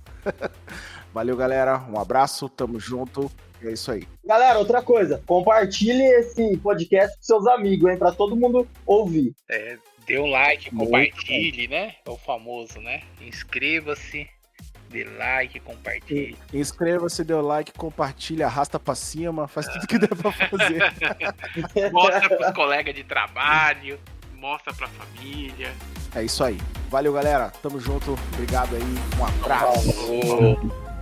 Valeu, galera. Um abraço, tamo junto. É isso aí. Galera, outra coisa, compartilhe esse podcast com seus amigos, hein? Pra todo mundo ouvir. Dê um like, Muito compartilhe, né? É o famoso, né? Inscreva-se, dê like, compartilhe. Inscreva-se, dê o like, compartilha, arrasta pra cima, faz tudo que der pra fazer. Mostra pros colegas de trabalho, mostra pra família. É isso aí. Valeu, galera. Tamo junto. Obrigado aí. Um abraço. Falou.